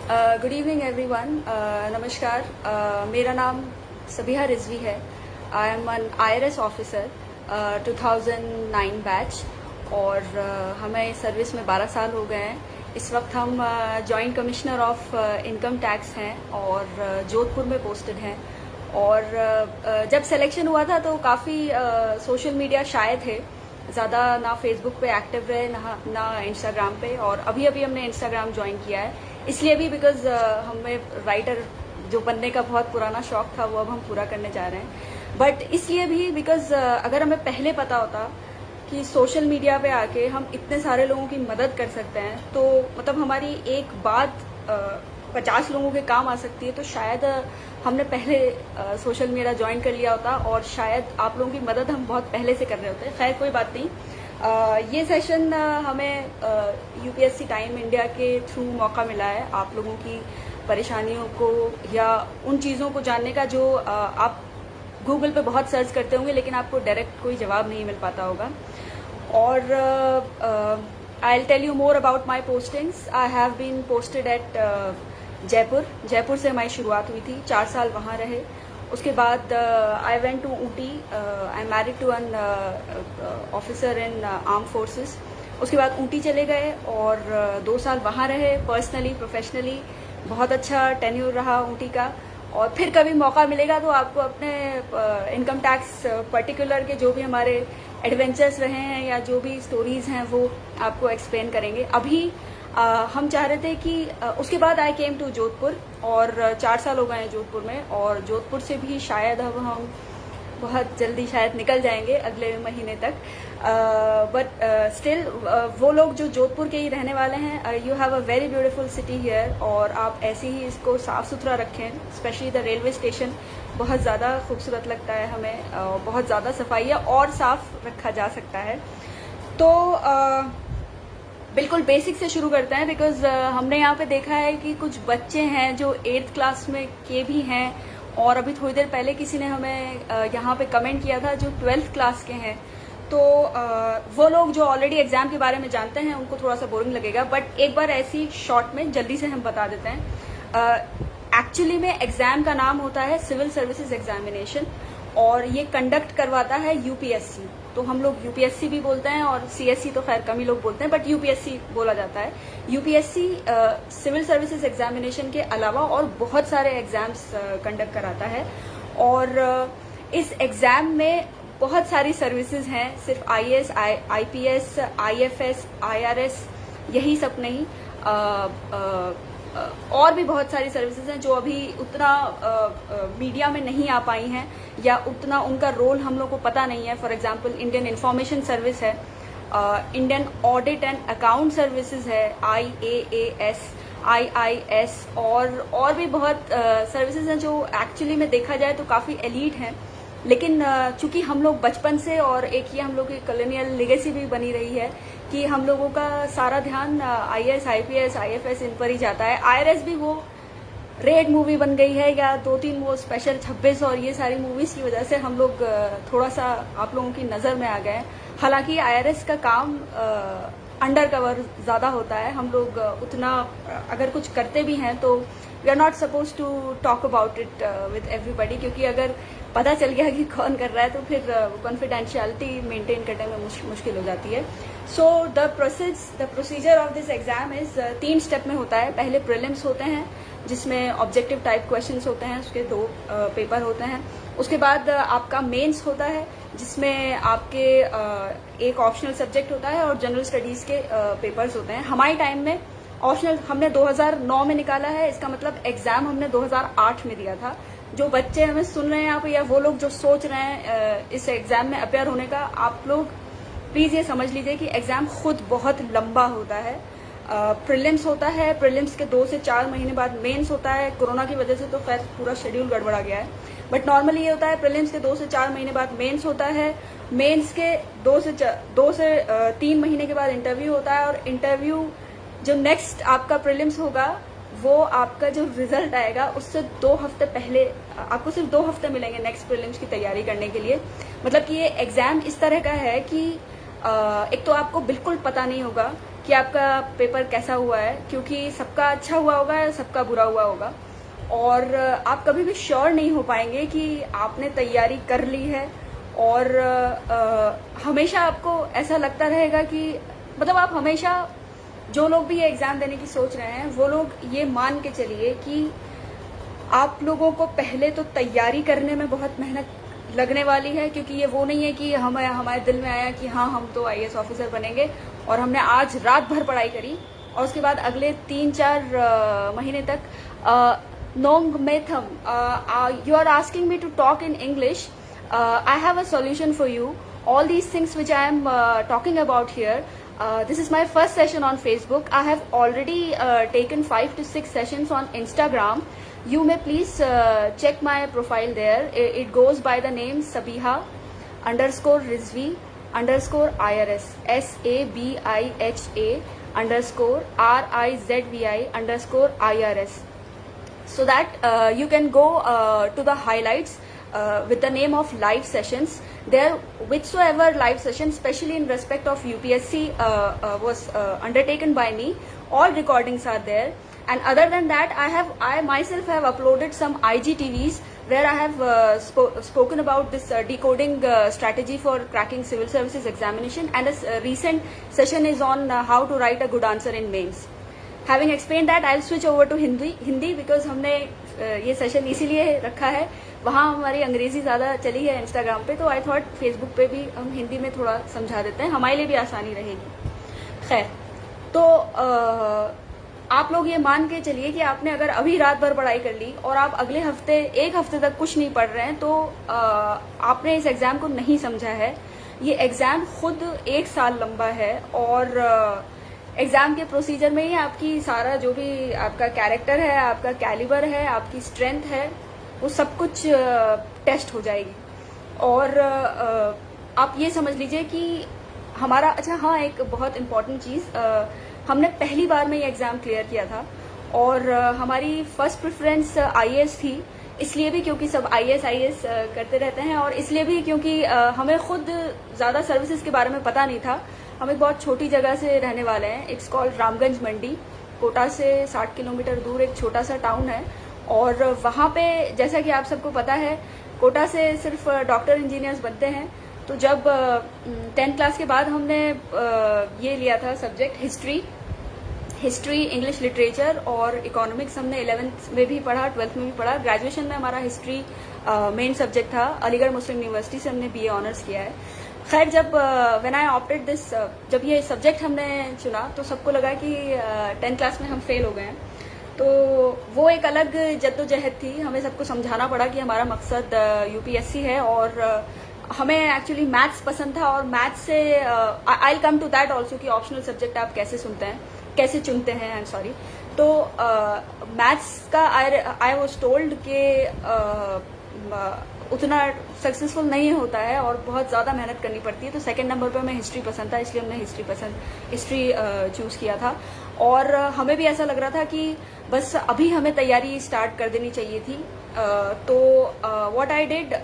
Good evening everyone. नमस्कार। मेरा नाम सबिहा रिजवी है। I am an IRS officer 2009 batch और हमें सर्विस में 12 साल हो गए हैं। इस वक्त हम joint commissioner of income tax हैं और जोधपुर में पोस्टेड हैं। और जब सिलेक्शन हुआ था तो काफ़ी सोशल मीडिया शाये थे, ज़्यादा ना फेसबुक पे एक्टिव रहे ना इंस्टाग्राम पे, और अभी हमने इंस्टाग्राम ज्वाइन किया है। इसलिए भी बिकॉज हमें राइटर जो बनने का बहुत पुराना शौक था वो अब हम पूरा करने जा रहे हैं। बट इसलिए भी बिकॉज अगर हमें पहले पता होता कि सोशल मीडिया पे आके हम इतने सारे लोगों की मदद कर सकते हैं, तो मतलब हमारी एक बात 50 लोगों के काम आ सकती है, तो शायद हमने पहले सोशल मीडिया ज्वाइन कर लिया होता और शायद आप लोगों की मदद हम बहुत पहले से कर रहे होते। खैर कोई बात नहीं। ये सेशन हमें UPSC टाइम इंडिया के थ्रू मौका मिला है आप लोगों की परेशानियों को या उन चीज़ों को जानने का जो आप गूगल पे बहुत सर्च करते होंगे लेकिन आपको डायरेक्ट कोई जवाब नहीं मिल पाता होगा। और I will tell you more about my postings. I have been posted at Jaipur से हमारी शुरुआत हुई थी। 4 साल वहाँ रहे। उसके बाद I went to Ooty. I am married to an officer in arm forces. उसके बाद ऊटी चले गए और 2 साल वहाँ रहे। पर्सनली प्रोफेशनली बहुत अच्छा टेन्यूर रहा ऊटी का। और फिर कभी मौका मिलेगा तो आपको अपने इनकम टैक्स पर्टिकुलर के जो भी हमारे एडवेंचर्स रहे हैं या जो भी स्टोरीज हैं वो आपको एक्सप्लेन करेंगे। अभी हम चाह रहे थे कि उसके बाद आई केम टू जोधपुर और 4 साल हो गए हैं जोधपुर में, और जोधपुर से भी शायद अब हम बहुत जल्दी शायद निकल जाएंगे अगले महीने तक। बट स्टिल वो लोग जो जोधपुर के ही रहने वाले हैं, you have a very beautiful city here, और आप ऐसे ही इसको साफ़ सुथरा रखें। स्पेशली द रेलवे स्टेशन बहुत ज़्यादा खूबसूरत लगता है हमें, बहुत ज़्यादा सफाई है और साफ़ रखा जा सकता है। तो बिल्कुल बेसिक से शुरू करते हैं बिकॉज हमने यहाँ पे देखा है कि कुछ बच्चे हैं जो 8th क्लास में के भी हैं, और अभी थोड़ी देर पहले किसी ने हमें यहाँ पे कमेंट किया था जो 12th क्लास के हैं। तो वो लोग जो ऑलरेडी एग्जाम के बारे में जानते हैं उनको थोड़ा सा बोरिंग लगेगा, बट एक बार ऐसी शॉर्ट में जल्दी से हम बता देते हैं। एक्चुअली में एग्जाम का नाम होता है सिविल सर्विसेज एग्जामिनेशन, और ये कंडक्ट करवाता है UPSC। तो हम लोग UPSC भी बोलते हैं और CSE तो खैर कम ही लोग बोलते हैं, बट UPSC बोला जाता है। UPSC सिविल सर्विसेज एग्जामिनेशन के अलावा और बहुत सारे एग्जाम्स कंडक्ट कराता है, और इस एग्जाम में बहुत सारी सर्विसेज हैं। सिर्फ IAS, IPS, IFS, IRS यही सब नहीं, और भी बहुत सारी सर्विसेज हैं जो अभी उतना मीडिया में नहीं आ पाई हैं या उतना उनका रोल हम लोग को पता नहीं है। For example Indian information service है, Indian audit and account services है, IAAS, IIS, और भी बहुत सर्विसेज हैं जो एक्चुअली में देखा जाए तो काफ़ी एलीट हैं। लेकिन चूंकि हम लोग बचपन से, और एक ये हम लोग की कॉलोनियल लेगेसी भी बनी रही है कि हम लोगों का सारा ध्यान IAS, IPS, IFS इन पर ही जाता है। IRS भी वो रेड मूवी बन गई है या 2-3 वो स्पेशल 26 और ये सारी मूवीज की वजह से हम लोग थोड़ा सा आप लोगों की नज़र में आ गए। हालांकि IRS का काम अंडर कवर ज़्यादा होता है। हम लोग उतना अगर कुछ करते भी हैं तो we are not suppose to talk about it with everybody, क्योंकि अगर पता चल गया कि कौन कर रहा है तो फिर कॉन्फिडेंशियलिटी मेंटेन करने में मुश्किल हो जाती है। So the procedure of this exam is 3 step में होता है। पहले प्रीलिम्स होते हैं जिसमें ऑब्जेक्टिव टाइप क्वेश्चंस होते हैं, उसके 2 पेपर होते हैं। उसके बाद आपका मेंस होता है जिसमें आपके एक ऑप्शनल सब्जेक्ट होता है और जनरल स्टडीज के पेपर्स होते हैं। हमारे टाइम में ऑप्शनल हमने 2009 में निकाला है, इसका मतलब एग्जाम हमने 2008 में दिया था। जो बच्चे हमें सुन रहे हैं यहाँ पे या वो लोग जो सोच रहे हैं इस एग्जाम में अपेयर होने का, आप लोग प्लीज ये समझ लीजिए कि एग्जाम खुद बहुत लंबा होता है। प्रीलिम्स होता है, प्रीलिम्स के 2 से 4 महीने बाद मेंस होता है। कोरोना की वजह से तो खैर पूरा शेड्यूल गड़बड़ा गया है, बट नॉर्मली ये होता है प्रीलिम्स के 2 से 4 महीने बाद मेंस होता है। मेंस के 2 से 3 महीने के बाद इंटरव्यू होता है, और इंटरव्यू जो नेक्स्ट आपका प्रीलिम्स होगा वो आपका जो रिजल्ट आएगा उससे 2 हफ्ते पहले, आपको सिर्फ 2 हफ्ते मिलेंगे नेक्स्ट प्रीलिम्स की तैयारी करने के लिए। मतलब कि ये एग्जाम इस तरह का है कि एक तो आपको बिल्कुल पता नहीं होगा कि आपका पेपर कैसा हुआ है, क्योंकि सबका अच्छा हुआ होगा, सबका बुरा हुआ होगा, और आप कभी भी श्योर नहीं हो पाएंगे कि आपने तैयारी कर ली है। और हमेशा आपको ऐसा लगता रहेगा कि मतलब आप हमेशा, जो लोग भी ये एग्ज़ाम देने की सोच रहे हैं वो लोग ये मान के चलिए कि आप लोगों को पहले तो तैयारी करने में बहुत मेहनत लगने वाली है, क्योंकि ये वो नहीं है कि हमारे दिल में आया कि हाँ हम तो आईएएस ऑफिसर बनेंगे और हमने आज रात भर पढ़ाई करी और उसके बाद अगले 3-4 महीने तक नोंग मेथम you are asking me to talk in English. I have a solution for you. All these things which I am talking about here, this is my first session on Facebook. I have already taken 5 to 6 sessions on Instagram. You may please check my profile there. It goes by the name Sabiha _Rizvi _IRS SABIHA _RIZVI _IRS. So that you can go to the highlights with the name of live sessions. There, whichsoever live session, especially in respect of UPSC, was undertaken by me, all recordings are there. And other than that, I myself have uploaded some IGTVs where I have spoken about this decoding strategy for cracking civil services examination, and a recent session is on how to write a good answer in mains. Having explained that, I'll switch over to Hindi because हमने ये session इसीलिए रखा है, वहाँ हमारी अंग्रेजी ज़्यादा चली है इंस्टाग्राम पे, तो आई थॉट फेसबुक पे भी हम हिंदी में थोड़ा समझा देते हैं, हमारे लिए भी आसानी रहेगी. खैर, तो आप लोग ये मान के चलिए कि आपने अगर अभी रात भर पढ़ाई कर ली और आप अगले हफ्ते 1 हफ्ते तक कुछ नहीं पढ़ रहे हैं, तो आपने इस एग्ज़ाम को नहीं समझा है. ये एग्ज़ाम खुद 1 साल लंबा है और एग्ज़ाम के प्रोसीजर में ही आपकी सारा जो भी आपका कैरेक्टर है, आपका कैलिबर है, आपकी स्ट्रेंथ है, वो सब कुछ टेस्ट हो जाएगी. और आप ये समझ लीजिए कि हमारा, अच्छा हाँ, एक बहुत इम्पॉर्टेंट चीज़, हमने पहली बार में ये एग्ज़ाम क्लियर किया था और हमारी फर्स्ट प्रेफरेंस आईएएस थी, इसलिए भी क्योंकि सब आईएएस करते रहते हैं, और इसलिए भी क्योंकि हमें खुद ज़्यादा सर्विसेज के बारे में पता नहीं था. हम एक बहुत छोटी जगह से रहने वाले हैं. इट्स कॉल्ड रामगंज मंडी. कोटा से 60 किलोमीटर दूर एक छोटा सा टाउन है, और वहाँ पे जैसा कि आप सबको पता है, कोटा से सिर्फ डॉक्टर इंजीनियर्स बनते हैं. तो जब 10th क्लास के बाद हमने ये लिया था सब्जेक्ट हिस्ट्री, इंग्लिश लिटरेचर और इकोनॉमिक्स हमने 11th में भी पढ़ा, 12th में भी पढ़ा. ग्रेजुएशन में हमारा हिस्ट्री मेन सब्जेक्ट था. अलीगढ़ मुस्लिम यूनिवर्सिटी से हमने बीए ऑनर्स किया है. खैर, जब व्हेन आई ऑप्टेड दिस, जब ये सब्जेक्ट हमने चुना तो सबको लगा कि 10th क्लास में हम फेल हो गए हैं. तो वो एक अलग जद्दोजहद थी. हमें सबको समझाना पड़ा कि हमारा मकसद यूपीएससी है, और हमें एक्चुअली मैथ्स पसंद था. और मैथ्स से I will come to that also कि ऑप्शनल सब्जेक्ट आप कैसे चुनते हैं. I am sorry. तो मैथ्स का आई वाज टोल्ड के उतना सक्सेसफुल नहीं होता है और बहुत ज़्यादा मेहनत करनी पड़ती है. तो सेकंड नंबर पे हमें हिस्ट्री पसंद था, इसलिए हमने हिस्ट्री चूज़ किया था. और हमें भी ऐसा लग रहा था कि बस अभी हमें तैयारी स्टार्ट कर देनी चाहिए थी. तो what I did,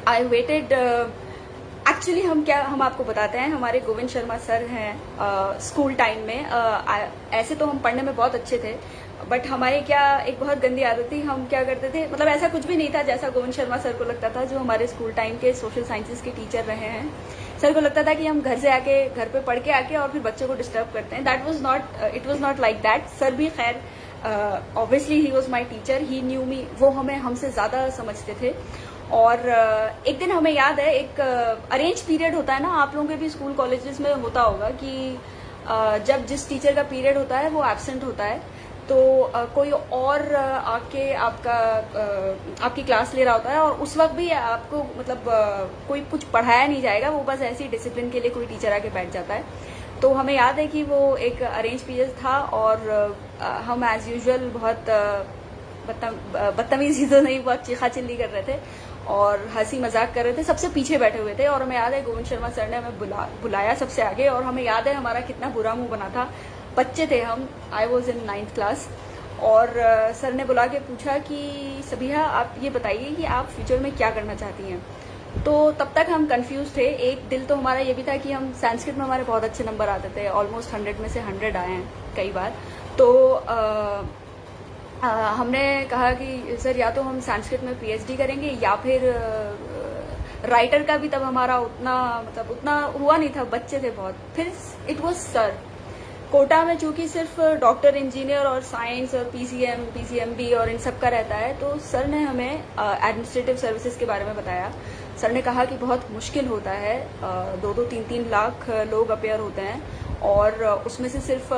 I waited. Actually हम आपको बताते हैं, हमारे गोविंद शर्मा सर हैं स्कूल टाइम में. ऐसे तो हम पढ़ने में बहुत अच्छे थे, बट हमारे क्या एक बहुत गंदी आदत थी. हम क्या करते थे, मतलब ऐसा कुछ भी नहीं था जैसा गोविंद शर्मा सर को लगता था, जो हमारे स्कूल टाइम के सोशल साइंसेज के टीचर रहे हैं. सर को लगता था कि हम घर से आके, घर पे पढ़ के आके और फिर बच्चों को डिस्टर्ब करते हैं. It was not like that. Sir भी खैर, obviously he was my teacher, he knew me. वो हमसे ज़्यादा समझते थे. और एक दिन हमें याद है, एक अरेंज पीरियड होता है ना, आप लोगों के भी स्कूल कॉलेजेस में होता होगा कि जब जिस टीचर का पीरियड होता है वो एब्सेंट होता है, तो कोई और आके आपकी क्लास ले रहा होता है, और उस वक्त भी आपको मतलब कोई कुछ पढ़ाया नहीं जाएगा, वो बस ऐसे ही डिसिप्लिन के लिए कोई टीचर आके बैठ जाता है. तो हमें याद है कि वो एक अरेंज पीरियड था, और हम एज यूजुअल बहुत बदतमीजी तो नहीं, बहुत चीखा चिल्ली कर रहे थे और हंसी मजाक कर रहे थे. सबसे पीछे बैठे हुए थे, और हमें याद है गोविंद शर्मा सर ने हमें बुलाया सबसे आगे, और हमें याद है हमारा कितना बुरा मुंह बना था. बच्चे थे हम, I was in 9th class. और सर ने बुला के पूछा कि सबिहा, आप ये बताइए कि आप फ्यूचर में क्या करना चाहती हैं. तो तब तक हम कंफ्यूज थे। एक दिल तो हमारा ये भी था कि हम संस्कृत में हमारे बहुत अच्छे नंबर आते थे, ऑलमोस्ट 100 में से 100 आए हैं कई बार। तो हमने कहा कि सर या तो हम संस्कृत में पीएचडी करेंगे या फिर राइटर का भी तब हमारा उतना हुआ नहीं था, बच्चे थे बहुत। फिर इट वाज सर, कोटा में चूंकि सिर्फ डॉक्टर, इंजीनियर और साइंस और पीसीएम, पीसीएमबी और इन सब का रहता है, तो सर ने हमें एडमिनिस्ट्रेटिव सर्विसेज के बारे में बताया। सर ने कहा कि बहुत मुश्किल होता है, 2-2, 3-3 लाख लोग अपेयर होते हैं और उसमें से सिर्फ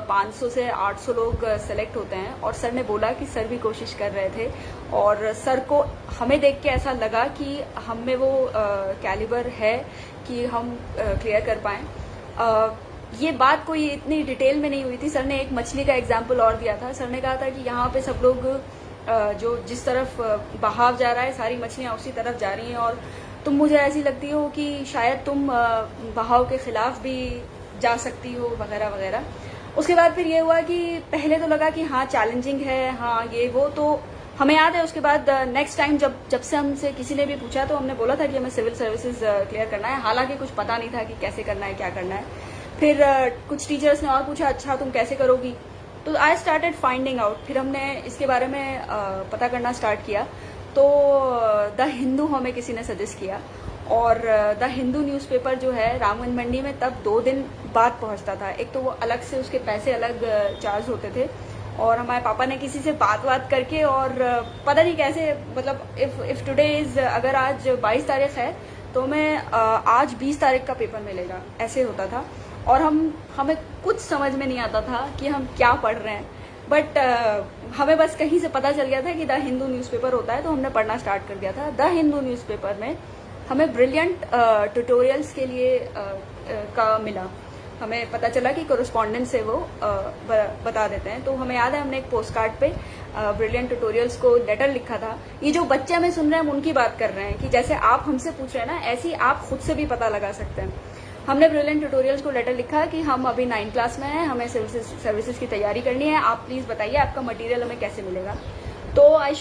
500 से 800 लोग सेलेक्ट होते हैं। और सर ने बोला कि सर भी कोशिश कर रहे थे और सर को हमें देख के ऐसा लगा कि हम में वो कैलिबर है कि हम क्लियर कर पाएँ। ये बात कोई इतनी डिटेल में नहीं हुई थी। सर ने एक मछली का एग्जाम्पल और दिया था। सर ने कहा था कि यहाँ पे सब लोग जो जिस तरफ बहाव जा रहा है, सारी मछलियाँ उसी तरफ जा रही हैं और तुम मुझे ऐसी लगती हो कि शायद तुम बहाव के खिलाफ भी जा सकती हो, वगैरह वगैरह। उसके बाद फिर ये हुआ कि पहले तो लगा कि हाँ चैलेंजिंग है, हाँ ये वो, तो हमें याद है उसके बाद नेक्स्ट टाइम जब से हमसे किसी ने भी पूछा तो हमने बोला था कि हमें सिविल सर्विसेज क्लियर करना है। हालांकि कुछ पता नहीं था कि कैसे करना है, क्या करना है। फिर कुछ टीचर्स ने और पूछा, अच्छा तुम कैसे करोगी? तो आई स्टार्टेड फाइंडिंग आउट। फिर हमने इसके बारे में पता करना स्टार्ट किया। तो द हिंदू हमें किसी ने सजेस्ट किया और द हिंदू न्यूज़पेपर जो है रामगंज मंडी में तब 2 दिन बाद पहुंचता था। एक तो वो अलग से उसके पैसे अलग चार्ज होते थे और हमारे पापा ने किसी से बात करके और पता नहीं कैसे, मतलब इफ टुडे इज, अगर आज 22 तारीख है तो मैं आज 20 तारीख का पेपर मिलेगा, ऐसे होता था। और हमें कुछ समझ में नहीं आता था कि हम क्या पढ़ रहे हैं, बट हमें बस कहीं से पता चल गया था कि द हिंदू न्यूज़पेपर होता है, तो हमने पढ़ना स्टार्ट कर दिया था। द हिंदू न्यूज़पेपर में हमें ब्रिलियंट ट्यूटोरियल्स के लिए का मिला। हमें पता चला कि कोरस्पॉन्डेंस से वो बता देते हैं। तो हमें याद है हमने एक पोस्ट कार्ड पे ब्रिलियंट ट्यूटोरियल्स को लेटर लिखा था। ये जो बच्चे हमें सुन रहे हैं हम उनकी बात कर रहे हैं कि जैसे आप हमसे पूछ रहे हैं ना, ऐसे ही आप खुद से भी पता लगा सकते हैं। हमने ब्रिलियंट ट्यूटोरियल्स को लेटर लिखा कि हम अभी 9th क्लास में हैं, हमें सर्विसेज की तैयारी करनी है, आप प्लीज़ बताइए आपका मटेरियल हमें कैसे मिलेगा। तो I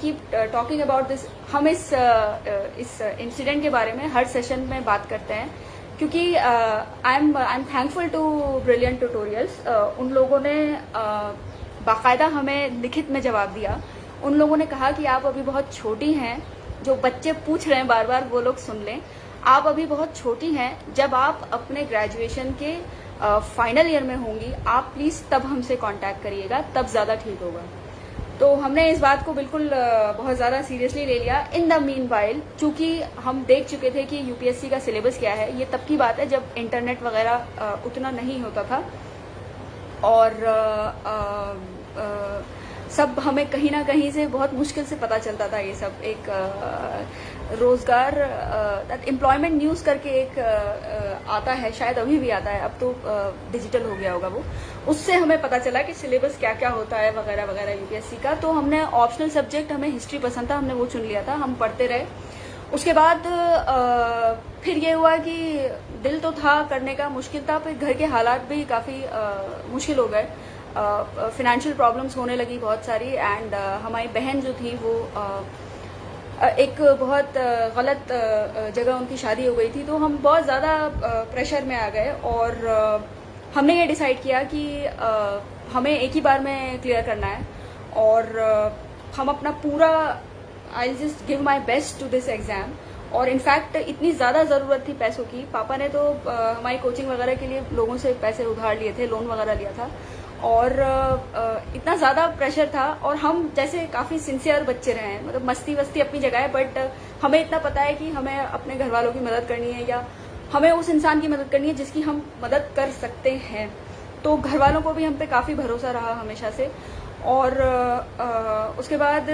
keep talking about this. हम इस इंसिडेंट के बारे में हर सेशन में बात करते हैं क्योंकि I am thankful to Brilliant Tutorials. उन लोगों ने बाकायदा हमें लिखित में जवाब दिया। उन लोगों ने कहा कि आप अभी बहुत छोटी हैं, जो बच्चे पूछ रहे हैं बार बार वो लोग सुन लें। आप अभी बहुत छोटी हैं, जब आप अपने ग्रेजुएशन के फाइनल ईयर में होंगी आप प्लीज़ तब हमसे कांटेक्ट करिएगा, तब ज़्यादा ठीक होगा। तो हमने इस बात को बिल्कुल बहुत ज़्यादा सीरियसली ले लिया। इन द मीन वाइल, चूँकि हम देख चुके थे कि यूपीएससी का सिलेबस क्या है, ये तब की बात है जब इंटरनेट वगैरह उतना नहीं होता था और सब हमें कहीं ना कहीं से बहुत मुश्किल से पता चलता था। ये सब एक रोजगार एम्प्लॉयमेंट न्यूज़ करके एक आता है, शायद अभी भी आता है, अब तो डिजिटल हो गया होगा वो। उससे हमें पता चला कि सिलेबस क्या क्या होता है वगैरह वगैरह यूपीएससी का। तो हमने ऑप्शनल सब्जेक्ट, हमें हिस्ट्री पसंद था, हमने वो चुन लिया था, हम पढ़ते रहे। उसके बाद फिर ये हुआ कि दिल तो था करने का, मुश्किल था, फिर घर के हालात भी काफ़ी मुश्किल हो गए। फिनेंशियल प्रॉब्लम्स होने लगी बहुत सारी एंड हमारी बहन जो थी वो एक बहुत गलत जगह उनकी शादी हो गई थी। तो हम बहुत ज़्यादा प्रेशर में आ गए और हमने ये डिसाइड किया कि हमें एक ही बार में क्लियर करना है और हम अपना पूरा I just give my best to this exam. और इनफैक्ट इतनी ज़्यादा ज़रूरत थी पैसों की, पापा ने तो हमारी कोचिंग वगैरह के लिए लोगों से पैसे उधार लिए थे, लोन वगैरह लिया था और इतना ज़्यादा प्रेशर था। और हम जैसे काफ़ी सिंसियर बच्चे रहे हैं, मतलब मस्ती वस्ती अपनी जगह है, बट हमें इतना पता है कि हमें अपने घर वालों की मदद करनी है या हमें उस इंसान की मदद करनी है जिसकी हम मदद कर सकते हैं। तो घर वालों को भी हम पे काफ़ी भरोसा रहा हमेशा से। और उसके बाद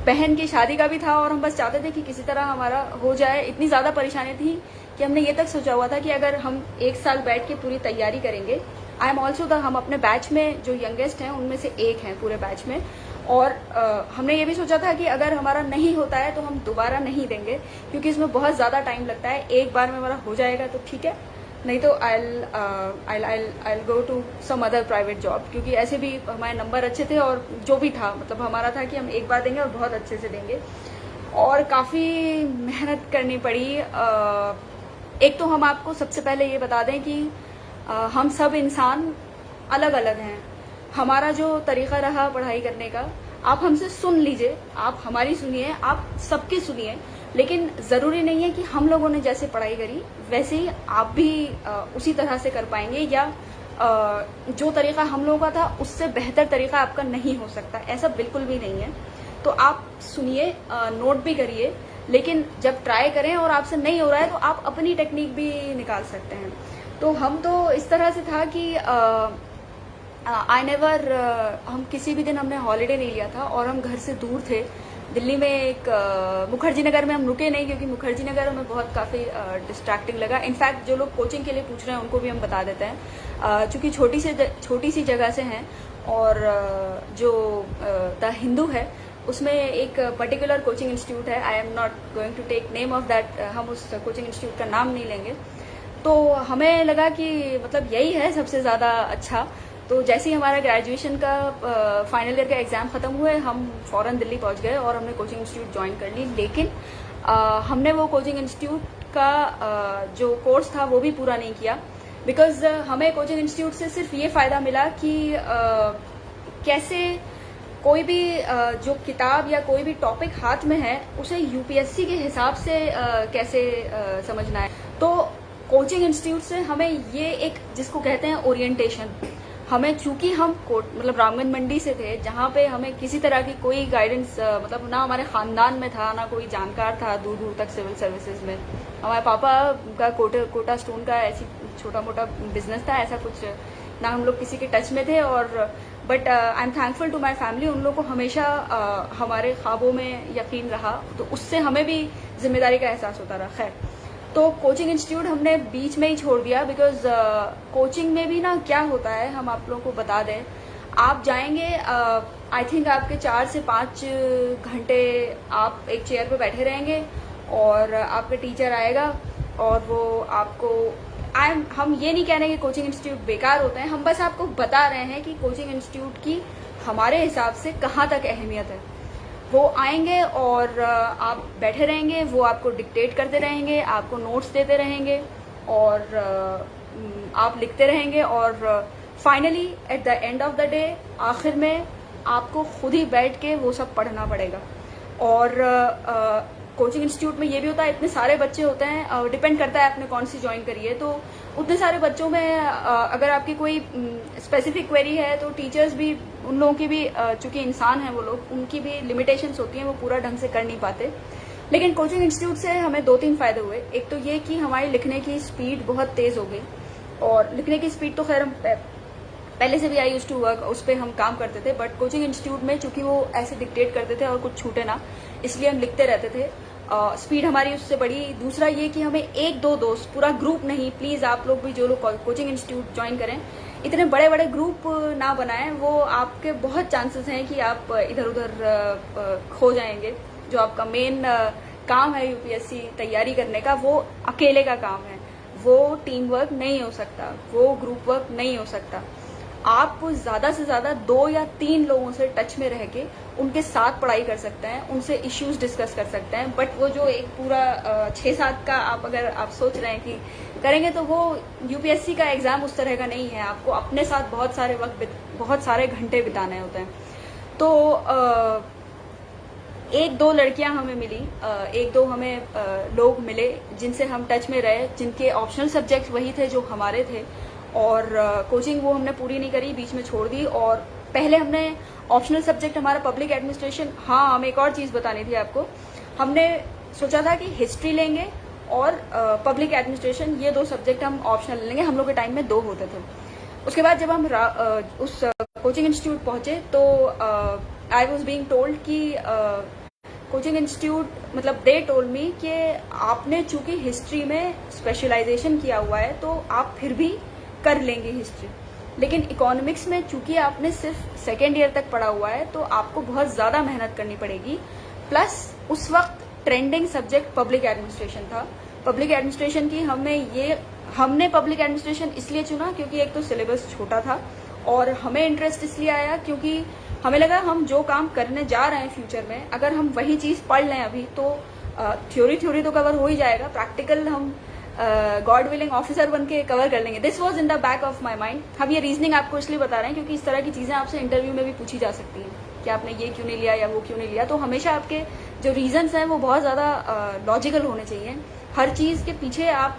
बहन की शादी का भी था और हम बस चाहते थे कि किसी तरह हमारा हो जाए। इतनी ज़्यादा परेशानी थी कि हमने ये तक सोचा हुआ था कि अगर हम 1 साल बैठ के पूरी तैयारी करेंगे, आई एम ऑल्सो द, हम अपने बैच में जो यंगेस्ट हैं उनमें से एक हैं पूरे बैच में। और हमने ये भी सोचा था कि अगर हमारा नहीं होता है तो हम दोबारा नहीं देंगे क्योंकि इसमें बहुत ज़्यादा टाइम लगता है। एक बार में हमारा हो जाएगा तो ठीक है, नहीं तो I'll go to some other private job, क्योंकि ऐसे भी हमारे नंबर अच्छे थे और जो भी था मतलब हमारा था कि हम एक बार देंगे और बहुत अच्छे से देंगे। और काफ़ी मेहनत करनी पड़ी। एक तो हम आपको सबसे पहले ये बता दें कि हम सब इंसान अलग अलग हैं। हमारा जो तरीका रहा पढ़ाई करने का, आप हमसे सुन लीजिए, आप हमारी सुनिए, आप सबकी सुनिए, लेकिन ज़रूरी नहीं है कि हम लोगों ने जैसे पढ़ाई करी वैसे ही आप भी उसी तरह से कर पाएंगे, या जो तरीका हम लोगों का था उससे बेहतर तरीका आपका नहीं हो सकता, ऐसा बिल्कुल भी नहीं है। तो आप सुनिए, नोट भी करिए, लेकिन जब ट्राई करें और आपसे नहीं हो रहा है तो आप अपनी टेक्निक भी निकाल सकते हैं। तो हम तो इस तरह से था कि हम किसी भी दिन हमने हॉलीडे नहीं लिया था और हम घर से दूर थे। दिल्ली में एक मुखर्जी नगर में हम रुके नहीं, क्योंकि मुखर्जी नगर हमें बहुत काफ़ी डिस्ट्रैक्टिंग लगा। इनफैक्ट जो लोग कोचिंग के लिए पूछ रहे हैं उनको भी हम बता देते हैं, चूँकि छोटी सी जगह से हैं, और जो द हिंदू है उसमें एक पर्टिकुलर कोचिंग इंस्टीट्यूट है। I am not going to take name of that, हम उस कोचिंग इंस्टीट्यूट का नाम नहीं लेंगे। तो हमें लगा कि मतलब यही है सबसे ज़्यादा अच्छा। तो जैसे ही हमारा ग्रेजुएशन का फाइनल ईयर का एग्ज़ाम ख़त्म हुए, हम फ़ौरन दिल्ली पहुंच गए और हमने कोचिंग इंस्टीट्यूट ज्वाइन कर ली। लेकिन हमने वो कोचिंग इंस्टीट्यूट का जो कोर्स था वो भी पूरा नहीं किया, बिकॉज हमें कोचिंग इंस्टीट्यूट से सिर्फ ये फ़ायदा मिला कि कैसे कोई भी जो किताब या कोई भी टॉपिक हाथ में है उसे यूपीएससी के हिसाब से कैसे समझना है। तो कोचिंग इंस्टीट्यूट से हमें ये एक, जिसको कहते हैं ओरिएंटेशन, हमें चूंकि हम मतलब रामगंज मंडी से थे, जहाँ पे हमें किसी तरह की कोई गाइडेंस मतलब ना हमारे ख़ानदान में था, ना कोई जानकार था दूर दूर तक सिविल सर्विसेज में। हमारे पापा का कोटा स्टोन का ऐसी छोटा मोटा बिजनेस था, ऐसा कुछ ना हम लोग किसी के टच में थे। और but I am thankful to my family, उन लोगों को हमेशा हमारे ख्वाबों में यकीन रहा, तो उससे हमें भी जिम्मेदारी का एहसास होता रहा। खैर, तो कोचिंग इंस्टीट्यूट हमने बीच में ही छोड़ दिया, बिकॉज कोचिंग में भी ना क्या होता है, हम आप लोगों को बता दें, आप जाएंगे, आई थिंक आपके 4 से 5 घंटे आप एक चेयर पे बैठे रहेंगे और आपका टीचर आएगा और वो आपको हम ये नहीं कह रहे कि कोचिंग इंस्टीट्यूट बेकार होते हैं, हम बस आपको बता रहे हैं कि कोचिंग इंस्टीट्यूट की हमारे हिसाब से कहाँ तक अहमियत है। वो आएंगे और आप बैठे रहेंगे, वो आपको डिक्टेट करते रहेंगे, आपको नोट्स देते रहेंगे और आप लिखते रहेंगे, और finally at the end of the day, आखिर में आपको खुद ही बैठ के वो सब पढ़ना पड़ेगा। और कोचिंग इंस्टीट्यूट में ये भी होता है, इतने सारे बच्चे होते हैं, डिपेंड करता है आपने कौन सी ज्वाइन करी है। तो उतने सारे बच्चों में अगर आपकी कोई स्पेसिफिक क्वेरी है तो टीचर्स भी, उन लोगों की भी, चूंकि इंसान हैं वो लोग, उनकी भी लिमिटेशंस होती हैं, वो पूरा ढंग से कर नहीं पाते। लेकिन कोचिंग इंस्टीट्यूट से हमें 2-3 फ़ायदे हुए। एक तो ये कि हमारी लिखने की स्पीड बहुत तेज़ हो गई, और लिखने की स्पीड तो खैर हम पहले से भी आई यूज टू वर्क, उस पर हम काम करते थे, बट कोचिंग इंस्टीट्यूट में चूंकि वो ऐसे डिक्टेट करते थे और कुछ छूटे ना, इसलिए हम लिखते रहते थे। स्पीड हमारी उससे बढ़ी। दूसरा ये कि हमें 1-2 दोस्त, पूरा ग्रुप नहीं, प्लीज़ आप लोग भी जो लोग कोचिंग इंस्टीट्यूट ज्वाइन करें, इतने बड़े बड़े ग्रुप ना बनाएं, वो आपके बहुत चांसेस हैं कि आप इधर उधर खो जाएंगे। जो आपका मेन काम है यूपीएससी तैयारी करने का, वो अकेले का काम है, वो टीम वर्क नहीं हो सकता, वो ग्रुप वर्क नहीं हो सकता। आप ज़्यादा से ज़्यादा 2 या 3 लोगों से टच में रह के उनके साथ पढ़ाई कर सकते हैं, उनसे इश्यूज डिस्कस कर सकते हैं। बट वो जो एक पूरा 6-7 का अगर आप सोच रहे हैं कि करेंगे, तो वो यूपीएससी का एग्ज़ाम उस तरह का नहीं है। आपको अपने साथ बहुत सारे घंटे बिताने होते हैं। तो 1-2 लड़कियां हमें मिली, 1-2 हमें लोग मिले जिनसे हम टच में रहे, जिनके ऑप्शनल सब्जेक्ट्स वही थे जो हमारे थे, और कोचिंग वो हमने पूरी नहीं करी, बीच में छोड़ दी। और पहले हमने ऑप्शनल सब्जेक्ट हमारा पब्लिक एडमिनिस्ट्रेशन, हाँ हम एक और चीज़ बतानी थी आपको, हमने सोचा था कि हिस्ट्री लेंगे और पब्लिक एडमिनिस्ट्रेशन, ये 2 सब्जेक्ट हम ऑप्शनल लेंगे। हम लोग के टाइम में 2 होते थे। उसके बाद जब हम उस कोचिंग इंस्टीट्यूट पहुंचे तो आई वॉज बीइंग टोल्ड कि कोचिंग इंस्टीट्यूट, मतलब दे टोल्ड मी कि आपने चूंकि हिस्ट्री में स्पेशलाइजेशन किया हुआ है तो आप फिर भी कर लेंगे हिस्ट्री, लेकिन इकोनॉमिक्स में चूंकि आपने सिर्फ 2nd ईयर तक पढ़ा हुआ है तो आपको बहुत ज़्यादा मेहनत करनी पड़ेगी। प्लस उस वक्त ट्रेंडिंग सब्जेक्ट पब्लिक एडमिनिस्ट्रेशन था। पब्लिक एडमिनिस्ट्रेशन की हमने पब्लिक एडमिनिस्ट्रेशन इसलिए चुना क्योंकि एक तो सिलेबस छोटा था, और हमें इंटरेस्ट इसलिए आया क्योंकि हमें लगा हम जो काम करने जा रहे हैं फ्यूचर में, अगर हम वही चीज़ पढ़ लें अभी तो थ्योरी तो कवर हो ही जाएगा, प्रैक्टिकल हम गॉड विलिंग ऑफिसर बन के कवर कर लेंगे। This was in the back of my mind. हम ये रीजनिंग आपको इसलिए बता रहे हैं क्योंकि इस तरह की चीज़ें आपसे इंटरव्यू में भी पूछी जा सकती हैं कि आपने ये क्यों नहीं लिया या वो क्यों नहीं लिया। तो हमेशा आपके जो रीजंस हैं वो बहुत ज़्यादा लॉजिकल होने चाहिए। हर चीज़ के पीछे आप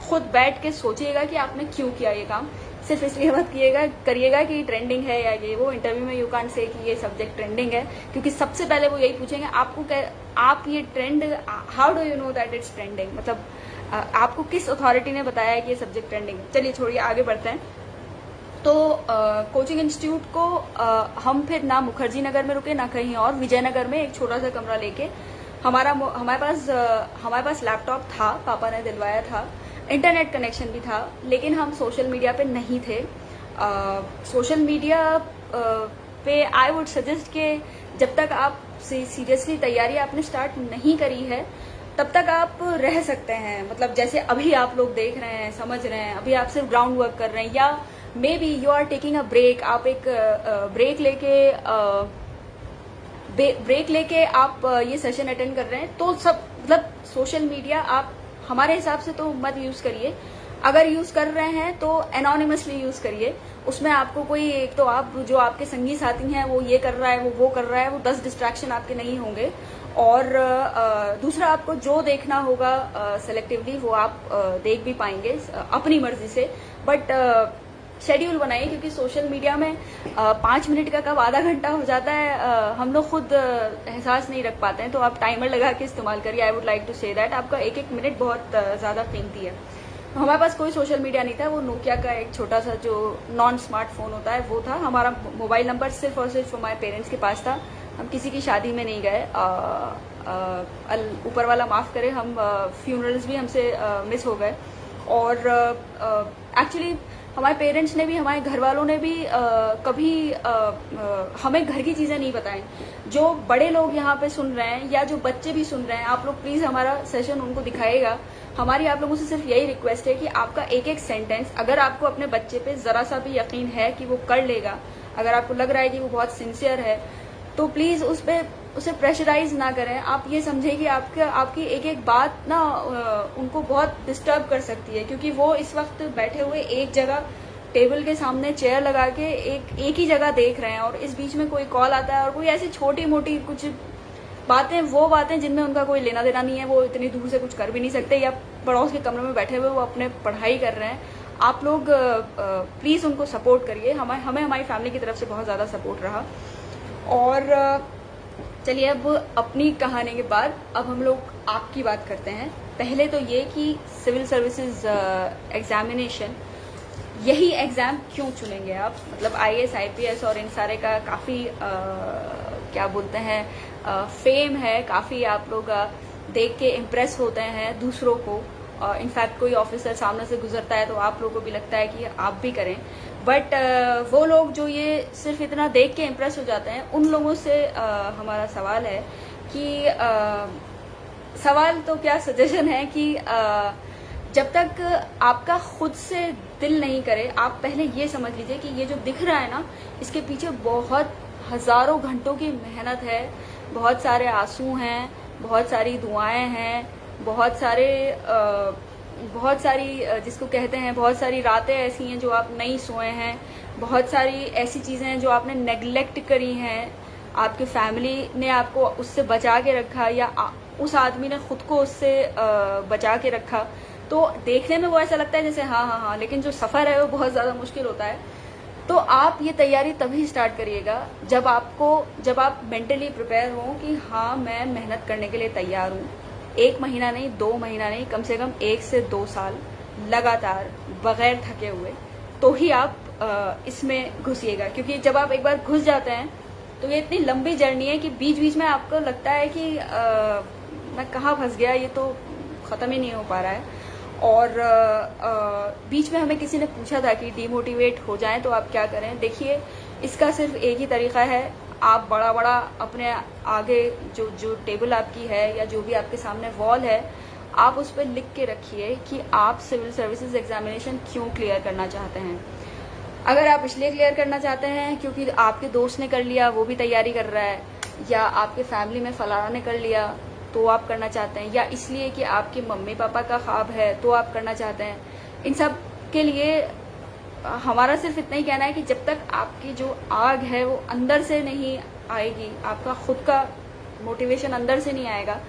खुद बैठ के सोचिएगा कि आपने क्यों किया ये काम, सिर्फ इसलिए मत करिएगा कि ट्रेंडिंग है या ये वो। इंटरव्यू में यू कांट से कि ये सब्जेक्ट ट्रेंडिंग है, क्योंकि सबसे पहले वो यही पूछेंगे आपको आप ये trend, how do you know that it's trending, मतलब आपको किस अथॉरिटी ने बताया है कि ये सब्जेक्ट ट्रेंडिंग है। चलिए छोड़िए, आगे बढ़ते हैं। तो कोचिंग इंस्टीट्यूट को हम फिर ना मुखर्जी नगर में रुके ना कहीं और, विजयनगर में एक छोटा सा कमरा लेके हमारे पास लैपटॉप था, पापा ने दिलवाया था, इंटरनेट कनेक्शन भी था, लेकिन हम सोशल मीडिया पे नहीं थे। सोशल मीडिया पे आई वुड सजेस्ट कि जब तक आप सीरियसली तैयारी आपने स्टार्ट नहीं करी है तब तक आप रह सकते हैं। मतलब जैसे अभी आप लोग देख रहे हैं, समझ रहे हैं, अभी आप सिर्फ ग्राउंड वर्क कर रहे हैं, या maybe you are taking a break, आप एक ब्रेक लेके आप ये सेशन अटेंड कर रहे हैं, तो सब मतलब सोशल मीडिया आप हमारे हिसाब से तो मत यूज करिए। अगर यूज कर रहे हैं तो एनोनिमसली यूज करिए। उसमें आपको कोई, एक तो आप जो आपके संगी साथी हैं वो ये कर रहा है, वो कर रहा है, वो 10 डिस्ट्रैक्शन आपके नहीं होंगे। और दूसरा, आपको जो देखना होगा सेलेक्टिवली वो आप देख भी पाएंगे अपनी मर्जी से, बट शेड्यूल बनाइए, क्योंकि सोशल मीडिया में 5 मिनट का कब आधा घंटा हो जाता है हम लोग खुद एहसास नहीं रख पाते हैं। तो आप टाइमर लगा के इस्तेमाल करिए। I would like to say that आपका एक एक मिनट बहुत ज़्यादा कीमती है। हमारे पास कोई सोशल मीडिया नहीं था, वो नोकिया का एक छोटा सा जो नॉन स्मार्टफोन होता है वो था। हमारा मोबाइल नंबर सिर्फ और सिर्फ हमारे पेरेंट्स के पास था। हम किसी की शादी में नहीं गए, ऊपर वाला माफ़ करे, हम फ्यूनरल्स भी हमसे मिस हो गए। और एक्चुअली हमारे पेरेंट्स ने भी, हमारे घर वालों ने भी कभी हमें घर की चीज़ें नहीं बताएं। जो बड़े लोग यहाँ पे सुन रहे हैं या जो बच्चे भी सुन रहे हैं, आप लोग प्लीज़ हमारा सेशन उनको दिखाइएगा। हमारी आप लोगों से सिर्फ यही रिक्वेस्ट है कि आपका एक एक सेंटेंस, अगर आपको अपने बच्चे पे ज़रा सा भी यकीन है कि वो कर लेगा, अगर आपको लग रहा है कि वो बहुत सिंसियर है, तो प्लीज़ उसे प्रेशराइज ना करें। आप ये समझें कि आपकी एक एक बात ना उनको बहुत डिस्टर्ब कर सकती है, क्योंकि वो इस वक्त बैठे हुए एक जगह टेबल के सामने चेयर लगा के एक ही जगह देख रहे हैं, और इस बीच में कोई कॉल आता है और कोई ऐसी छोटी मोटी कुछ बातें जिनमें उनका कोई लेना देना नहीं है, वो इतनी दूर से कुछ कर भी नहीं सकते, या पड़ोस के कमरे में बैठे हुए वो अपने पढ़ाई कर रहे हैं। आप लोग प्लीज़ उनको सपोर्ट करिए। हमें हमारी फैमिली की तरफ से बहुत ज़्यादा सपोर्ट रहा। और चलिए, अब अपनी कहानी के बाद अब हम लोग आपकी बात करते हैं। पहले तो ये कि सिविल सर्विसेज एग्जामिनेशन, यही एग्ज़ाम क्यों चुनेंगे आप? मतलब IAS IPS और इन सारे का काफ़ी क्या बोलते हैं फेम है, काफ़ी आप लोग देख के इम्प्रेस होते हैं दूसरों को। इनफैक्ट कोई ऑफिसर सामने से गुजरता है तो आप लोगों को भी लगता है कि आप भी करें। बट वो लोग जो ये सिर्फ इतना देख के इम्प्रेस हो जाते हैं, उन लोगों से हमारा सवाल है कि सवाल तो क्या, सजेशन है कि जब तक आपका खुद से दिल नहीं करे, आप पहले ये समझ लीजिए कि ये जो दिख रहा है ना, इसके पीछे बहुत हज़ारों घंटों की मेहनत है, बहुत सारे आंसू हैं, बहुत सारी दुआएं हैं, बहुत सारी जिसको कहते हैं, बहुत सारी रातें ऐसी हैं जो आप नहीं सोए हैं, बहुत सारी ऐसी चीज़ें हैं जो आपने नेग्लेक्ट करी हैं, आपकी फैमिली ने आपको उससे बचा के रखा, या उस आदमी ने खुद को उससे बचा के रखा। तो देखने में वो ऐसा लगता है जैसे हाँ, लेकिन जो सफ़र है वो बहुत ज़्यादा मुश्किल होता है। तो आप ये तैयारी तभी स्टार्ट करिएगा जब आप मेंटली प्रिपेयर हों कि हाँ, मैं मेहनत करने के लिए तैयार हूँ। 1 महीना नहीं, 2 महीना नहीं, कम से कम 1 से 2 साल लगातार बगैर थके हुए, तो ही आप इसमें घुसिएगा। क्योंकि जब आप एक बार घुस जाते हैं तो ये इतनी लंबी जर्नी है कि बीच बीच में आपको लगता है कि मैं कहाँ फंस गया, ये तो ख़त्म ही नहीं हो पा रहा है। और बीच में हमें किसी ने पूछा था कि डिमोटिवेट हो जाएं तो आप क्या करें। देखिए, इसका सिर्फ एक ही तरीका है, आप बड़ा अपने आगे जो टेबल आपकी है या जो भी आपके सामने वॉल है, आप उस पर लिख के रखिए कि आप सिविल सर्विसेज एग्जामिनेशन क्यों क्लियर करना चाहते हैं। अगर आप इसलिए क्लियर करना चाहते हैं क्योंकि आपके दोस्त ने कर लिया, वो भी तैयारी कर रहा है, या आपके फैमिली में फलाना ने कर लिया तो आप करना चाहते हैं, या इसलिए कि आपके मम्मी पापा का ख्वाब है तो आप करना चाहते हैं, इन सब के लिए हमारा सिर्फ इतना ही कहना है कि जब तक आपकी जो आग है वो अंदर से नहीं आएगी, आपका खुद का मोटिवेशन अंदर से नहीं आएगा,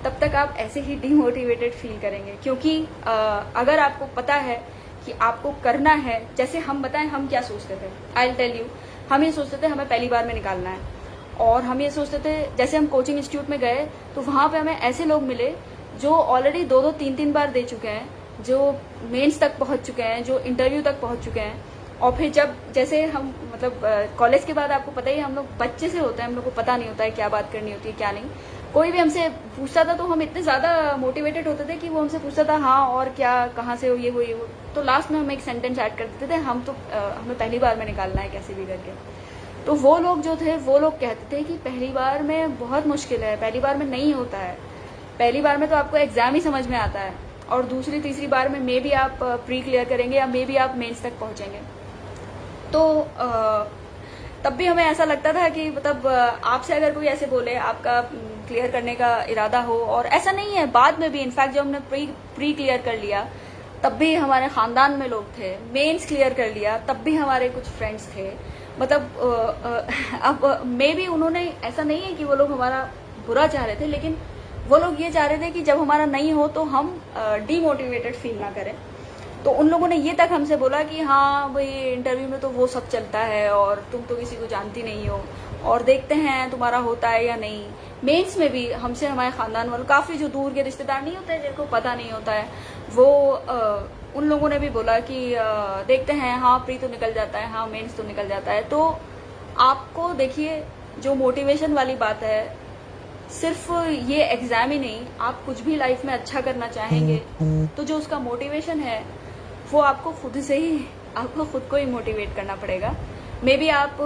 तब तक आप ऐसे ही डीमोटिवेटेड फील करेंगे। क्योंकि अगर आपको पता है कि आपको करना है, जैसे हम बताएं हम क्या सोचते थे, आई विल टेल यू। हम ये सोचते थे हमें पहली बार में निकालना है, और हम ये सोचते थे, जैसे हम कोचिंग इंस्टीट्यूट में गए तो वहाँ पे हमें ऐसे लोग मिले जो ऑलरेडी 2-2, 3-3 बार दे चुके हैं, जो मेंस तक पहुँच चुके हैं, जो इंटरव्यू तक पहुँच चुके हैं। और फिर जब जैसे हम मतलब कॉलेज के बाद आपको पता ही, हम लोग बच्चे से होते हैं, हम लोग को पता नहीं होता है क्या बात करनी होती है क्या नहीं। कोई भी हमसे पूछता था तो हम इतने ज़्यादा मोटिवेटेड होते थे कि वो हमसे पूछता था हाँ और क्या, कहाँ से हो, ये वो, तो लास्ट में हम एक सेंटेंस ऐड कर देते थे, हम तो हमें पहली बार में निकालना है कैसे भी करके। तो वो लोग जो थे वो लोग कहते थे कि पहली बार में बहुत मुश्किल है, पहली बार में नहीं होता है, पहली बार में तो आपको एग्जाम ही समझ में आता है, और दूसरी तीसरी बार में मे भी आप प्री क्लियर करेंगे या मे भी आप मेंस तक पहुंचेंगे। तो तब भी हमें ऐसा लगता था कि मतलब आपसे अगर कोई ऐसे बोले, आपका क्लियर करने का इरादा हो, और ऐसा नहीं है, बाद में भी इनफैक्ट जब हमने प्री क्लियर कर लिया तब भी हमारे खानदान में लोग थे, मेंस क्लियर कर लिया तब भी हमारे कुछ फ्रेंड्स थे, मतलब अब मे भी उन्होंने, ऐसा नहीं है कि वो लोग हमारा बुरा चाह रहे थे, लेकिन वो लोग ये चाह रहे थे कि जब हमारा नहीं हो तो हम डीमोटिवेटेड फील ना करें। तो उन लोगों ने ये तक हमसे बोला कि हाँ भाई इंटरव्यू में तो वो सब चलता है और तुम तो किसी को जानती नहीं हो, और देखते हैं तुम्हारा होता है या नहीं। मेंस में भी हमसे हमारे खानदान वालों, काफ़ी जो दूर के रिश्तेदार नहीं होते जिनको पता नहीं होता है, वो उन लोगों ने भी बोला कि देखते हैं, हाँ प्री तो निकल जाता है, हाँ मेंस तो निकल जाता है। तो आपको देखिए, जो मोटिवेशन वाली बात है, सिर्फ ये एग्जाम ही नहीं, आप कुछ भी लाइफ में अच्छा करना चाहेंगे तो जो उसका मोटिवेशन है वो आपको खुद से ही, आपको खुद को ही मोटिवेट करना पड़ेगा। मे बी आप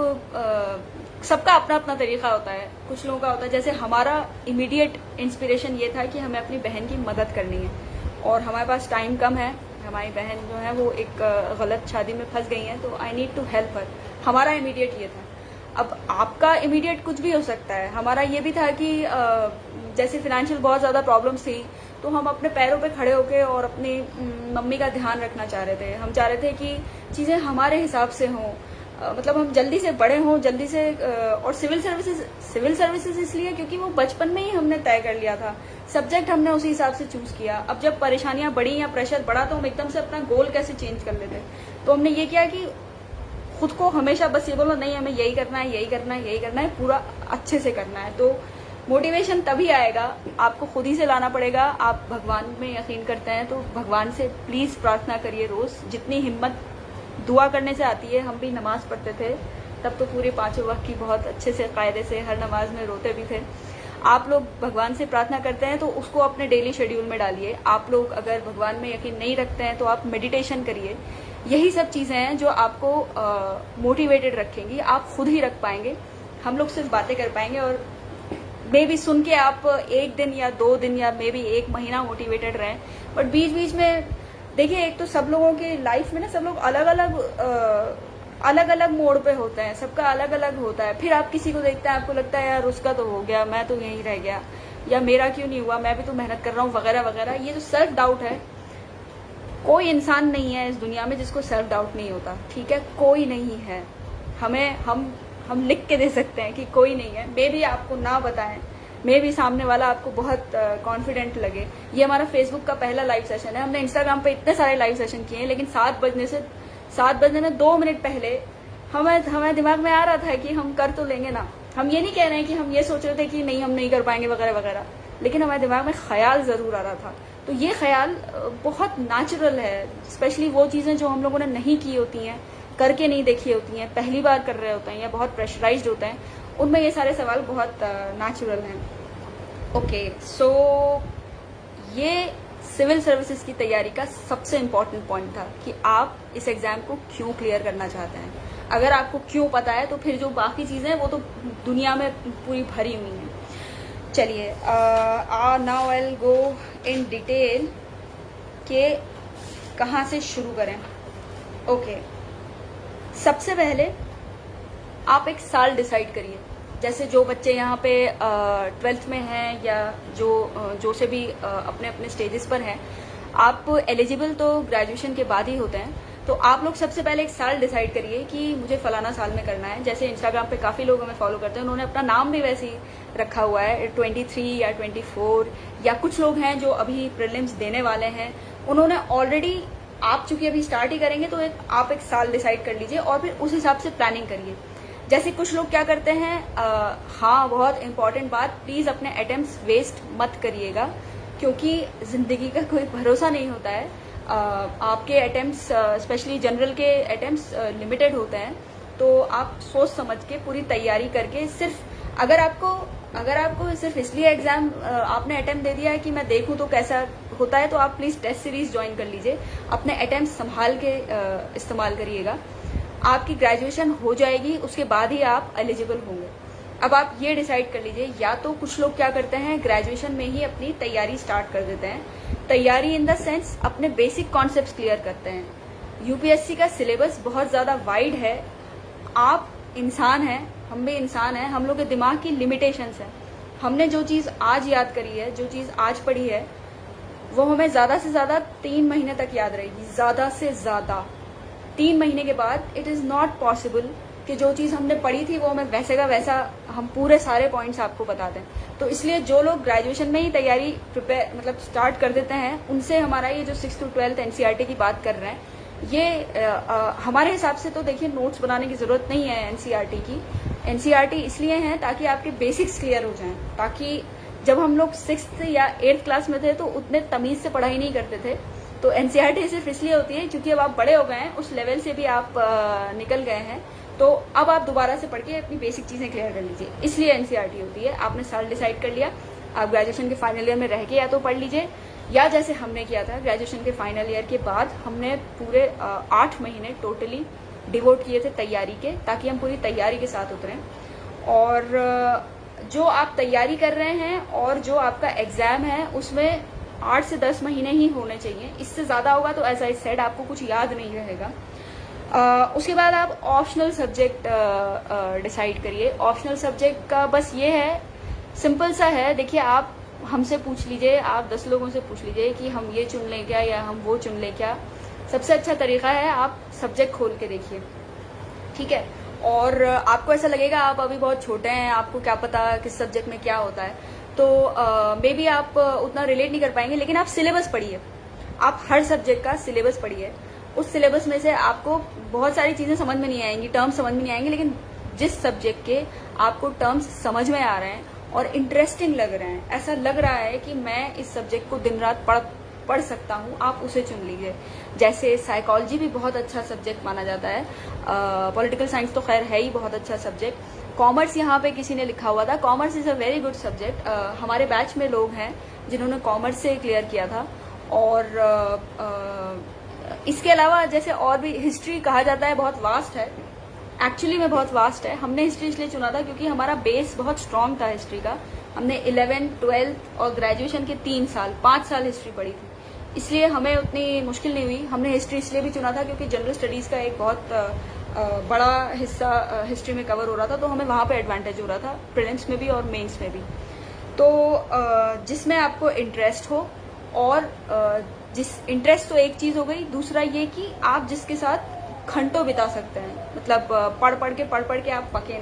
सबका अपना अपना तरीका होता है, कुछ लोगों का होता है, जैसे हमारा इमीडिएट इंस्पिरेशन ये था कि हमें अपनी बहन की मदद करनी है और हमारे पास टाइम कम है, हमारी बहन जो है वो एक गलत शादी में फंस गई है, तो I need to help her. हमारा इमीडिएट ये था। अब आपका इमीडिएट कुछ भी हो सकता है। हमारा ये भी था कि जैसे फिनेंशियल बहुत ज़्यादा प्रॉब्लम्स थी, तो हम अपने पैरों पे खड़े होके और अपनी मम्मी का ध्यान रखना चाह रहे थे। हम चाह रहे थे कि चीज़ें हमारे हिसाब से हों, मतलब हम जल्दी से बड़े हों, जल्दी से। और सिविल सर्विसेज इसलिए क्योंकि वो बचपन में ही हमने तय कर लिया था, सब्जेक्ट हमने उसी हिसाब से चूज़ किया। अब जब परेशानियां बढ़ी या प्रेशर बढ़ा तो हम एकदम से अपना गोल कैसे चेंज कर लेते, तो हमने ये किया कि खुद को हमेशा बस ये बोलो नहीं हमें यही करना है, यही करना है, यही करना है, पूरा अच्छे से करना है। तो मोटिवेशन तभी आएगा, आपको खुद ही से लाना पड़ेगा। आप भगवान में यकीन करते हैं तो भगवान से प्लीज़ प्रार्थना करिए रोज़, जितनी हिम्मत दुआ करने से आती है। हम भी नमाज पढ़ते थे तब तो पूरे 5 वक्त की बहुत अच्छे से कायदे से हर नमाज में रोते भी थे। आप लोग भगवान से प्रार्थना करते हैं तो उसको अपने डेली शेड्यूल में डालिए। आप लोग अगर भगवान में यकीन नहीं रखते हैं तो आप मेडिटेशन करिए। यही सब चीज़ें हैं जो आपको मोटिवेटेड रखेंगी, आप खुद ही रख पाएंगे। हम लोग सिर्फ बातें कर पाएंगे और मे बी सुन के आप 1 दिन या 2 दिन या मे बी 1 महीना मोटिवेटेड रहें, बट बीच बीच में देखिए, एक तो सब लोगों की लाइफ में ना सब लोग अलग अलग मोड़ पे होते हैं, सबका अलग अलग होता है। फिर आप किसी को देखते हैं, आपको लगता है यार उसका तो हो गया, मैं तो यहीं रह गया, या मेरा क्यों नहीं हुआ, मैं भी तो मेहनत कर रहा हूँ, वगैरह वगैरह। ये जो सेल्फ डाउट है, कोई इंसान नहीं है इस दुनिया में जिसको सेल्फ डाउट नहीं होता, ठीक है, कोई नहीं है। हम लिख के दे सकते हैं कि कोई नहीं है। मे भी आपको ना बताएं, मे भी सामने वाला आपको बहुत कॉन्फिडेंट लगे। ये हमारा फेसबुक का पहला लाइव सेशन है। हमने इंस्टाग्राम पे इतने सारे लाइव सेशन किए हैं, लेकिन 7 बजने में 2 मिनट पहले हमें दिमाग में आ रहा था कि हम कर तो लेंगे ना। हम ये नहीं कह रहे हैं कि हम ये सोच रहे थे कि नहीं हम नहीं कर पाएंगे वगैरह वगैरह, लेकिन हमारे दिमाग में ख्याल ज़रूर आ रहा था। तो ये ख्याल बहुत नेचुरल है, स्पेशली वो चीज़ें जो हम लोगों ने नहीं की होती हैं, करके नहीं देखी होती हैं, पहली बार कर रहे होते हैं या बहुत प्रेशराइज्ड होते हैं, उनमें ये सारे सवाल बहुत नेचुरल हैं। ओके, सो ये सिविल सर्विसेज की तैयारी का सबसे इम्पॉर्टेंट पॉइंट था कि आप इस एग्ज़ाम को क्यों क्लियर करना चाहते हैं। अगर आपको क्यों पता है तो फिर जो बाकी चीज़ें हैं वो तो दुनिया में पूरी भरी हुई हैं। चलिए, now I will go in detail के कहाँ से शुरू करें। ओके, सबसे पहले आप एक साल डिसाइड करिए। जैसे जो बच्चे यहाँ पे 12th में हैं या जो से भी अपने अपने स्टेजेस पर हैं, आप एलिजिबल तो ग्रेजुएशन के बाद ही होते हैं। तो आप लोग सबसे पहले एक साल डिसाइड करिए कि मुझे फलाना साल में करना है। जैसे इंस्टाग्राम पे काफ़ी लोग हमें फॉलो करते हैं, उन्होंने अपना नाम भी वैसे ही रखा हुआ है 23 या 24, या कुछ लोग हैं जो अभी प्रीलिम्स देने वाले हैं, उन्होंने ऑलरेडी, आप चूंकि अभी स्टार्ट ही करेंगे तो आप एक साल डिसाइड कर लीजिए और फिर उस हिसाब से प्लानिंग करिए। जैसे कुछ लोग क्या करते हैं, हाँ बहुत इंपॉर्टेंट बात, प्लीज़ अपने अटेम्प्ट्स वेस्ट मत करिएगा, क्योंकि ज़िंदगी का कोई भरोसा नहीं होता है। आपके अटेम्प्ट्स, स्पेशली जनरल के अटेम्प्ट्स लिमिटेड होते हैं, तो आप सोच समझ के पूरी तैयारी करके, सिर्फ अगर आपको सिर्फ इसलिए एग्जाम आपने अटेम्प्ट दे दिया है कि मैं देखूं तो कैसा होता है, तो आप प्लीज़ टेस्ट सीरीज ज्वाइन कर लीजिए, अपने अटेम्प्ट संभाल के इस्तेमाल करिएगा। आपकी ग्रेजुएशन हो जाएगी, उसके बाद ही आप एलिजिबल होंगे। अब आप ये डिसाइड कर लीजिए, या तो कुछ लोग क्या करते हैं, ग्रेजुएशन में ही अपनी तैयारी स्टार्ट कर देते हैं। तैयारी इन द सेंस अपने बेसिक कॉन्सेप्ट्स क्लियर करते हैं। यूपीएससी का सिलेबस बहुत ज़्यादा वाइड है। आप इंसान हैं, हम भी इंसान हैं, हम लोग के दिमाग की लिमिटेशंस हैं। हमने जो चीज़ आज याद करी है, जो चीज़ आज पढ़ी है, वो हमें ज़्यादा से ज़्यादा 3 महीने तक याद रहेगी, ज़्यादा से ज़्यादा। 3 महीने के बाद इट इज़ नॉट पॉसिबल कि जो चीज़ हमने पढ़ी थी वो हमें वैसे का वैसा हम पूरे सारे पॉइंट्स आपको बता दें। तो इसलिए जो लोग ग्रेजुएशन में ही तैयारी मतलब स्टार्ट कर देते हैं, उनसे हमारा ये जो 6th to 12th एनसीईआरटी की बात कर रहे हैं, ये हमारे हिसाब से तो देखिए नोट्स बनाने की ज़रूरत नहीं है एनसीईआरटी की। एनसीईआरटी इसलिए है ताकि आपके बेसिक्स क्लियर हो जाएं, ताकि जब हम लोग 6th या 8th क्लास में थे तो उतने तमीज़ से पढ़ाई नहीं करते थे। तो एनसीईआरटी सिर्फ इसलिए होती है क्योंकि अब आप बड़े हो गए हैं, उस लेवल से भी आप निकल गए हैं, तो अब आप दोबारा से पढ़ के अपनी बेसिक चीज़ें क्लियर कर लीजिए, इसलिए एनसीईआरटी होती है। आपने साल डिसाइड कर लिया, आप ग्रेजुएशन के फाइनल ईयर में रह के या तो पढ़ लीजिए, या जैसे हमने किया था ग्रेजुएशन के फाइनल ईयर के बाद हमने पूरे 8 महीने टोटली डिवोट किए थे तैयारी के, ताकि हम पूरी तैयारी के साथ उतरें। और जो आप तैयारी कर रहे हैं और जो आपका एग्ज़ाम है, उसमें 8 से 10 महीने ही होने चाहिए। इससे ज़्यादा होगा तो एज आई सेड आपको कुछ याद नहीं रहेगा। उसके बाद आप ऑप्शनल सब्जेक्ट डिसाइड करिए। ऑप्शनल सब्जेक्ट का बस ये है, सिंपल सा है। देखिए, आप हमसे पूछ लीजिए, आप 10 लोगों से पूछ लीजिए कि हम ये चुन लें क्या या हम वो चुन लें क्या। सबसे अच्छा तरीका है आप सब्जेक्ट खोल के देखिए, ठीक है। और आपको ऐसा लगेगा आप अभी बहुत छोटे हैं, आपको क्या पता किस सब्जेक्ट में क्या होता है, तो मे बी आप उतना रिलेट नहीं कर पाएंगे। लेकिन आप सिलेबस पढ़िए, आप हर सब्जेक्ट का सिलेबस पढ़िए। उस सिलेबस में से आपको बहुत सारी चीज़ें समझ में नहीं आएंगी, टर्म्स समझ में नहीं आएंगे, लेकिन जिस सब्जेक्ट के आपको टर्म्स समझ में आ रहे हैं और इंटरेस्टिंग लग रहे हैं, ऐसा लग रहा है कि मैं इस सब्जेक्ट को दिन रात पढ़ सकता हूँ, आप उसे चुन लीजिए। जैसे साइकोलॉजी भी बहुत अच्छा सब्जेक्ट माना जाता है, पॉलिटिकल साइंस तो खैर है ही बहुत अच्छा सब्जेक्ट। कॉमर्स यहाँ पे किसी ने लिखा हुआ था, commerce is a very good subject. हमारे बैच में लोग हैं जिन्होंने कॉमर्स से क्लियर किया था। और इसके अलावा जैसे और भी हिस्ट्री कहा जाता है बहुत वास्ट है, एक्चुअली में बहुत वास्ट है। हमने हिस्ट्री इसलिए चुना था क्योंकि हमारा बेस बहुत स्ट्रॉन्ग था हिस्ट्री का। हमने 11th, 12th और ग्रेजुएशन के 5 साल हिस्ट्री पढ़ी थी, इसलिए हमें उतनी मुश्किल नहीं हुई। हमने हिस्ट्री इसलिए भी चुना था क्योंकि जनरल स्टडीज़ का एक बहुत बड़ा हिस्सा हिस्ट्री में कवर हो रहा था, तो हमें वहाँ पे एडवांटेज हो रहा था, प्रीलिम्स में भी और मेंस में भी। तो जिसमें आपको इंटरेस्ट हो, और जिस इंटरेस्ट तो एक चीज़ हो गई, दूसरा ये कि आप जिसके साथ घंटों बिता सकते हैं, मतलब पढ़ पढ़ के आप पके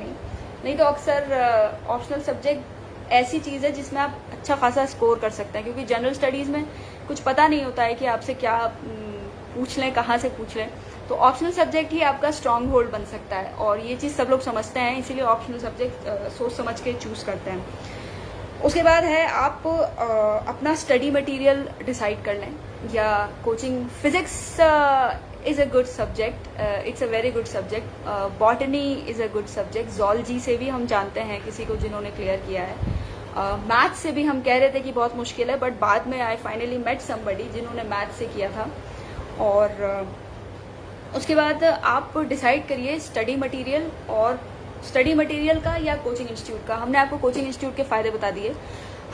नहीं तो अक्सर ऑप्शनल सब्जेक्ट ऐसी चीज़ है जिसमें आप अच्छा खासा स्कोर कर सकते हैं, क्योंकि जनरल स्टडीज़ में कुछ पता नहीं होता है कि आपसे क्या पूछ लें, कहाँ से पूछ लें। तो ऑप्शनल सब्जेक्ट ही आपका स्ट्रॉन्ग होल्ड बन सकता है, और ये चीज़ सब लोग समझते हैं, इसीलिए ऑप्शनल सब्जेक्ट सोच समझ के चूज़ करते हैं। उसके बाद है आप अपना स्टडी मटेरियल डिसाइड कर लें, या coaching. Physics is a good subject, it's a very good subject. Botany is a good subject. Zoology से भी हम जानते हैं किसी को जिन्होंने क्लियर किया है। मैथ से भी हम कह रहे थे कि बहुत मुश्किल है, बट बाद में आई फाइनली मेट समबडी जिन्होंने मैथ से किया था। और उसके बाद आप डिसाइड करिए स्टडी मटेरियल, और स्टडी मटेरियल का या कोचिंग इंस्टीट्यूट का। हमने आपको कोचिंग इंस्टीट्यूट के फ़ायदे बता दिए।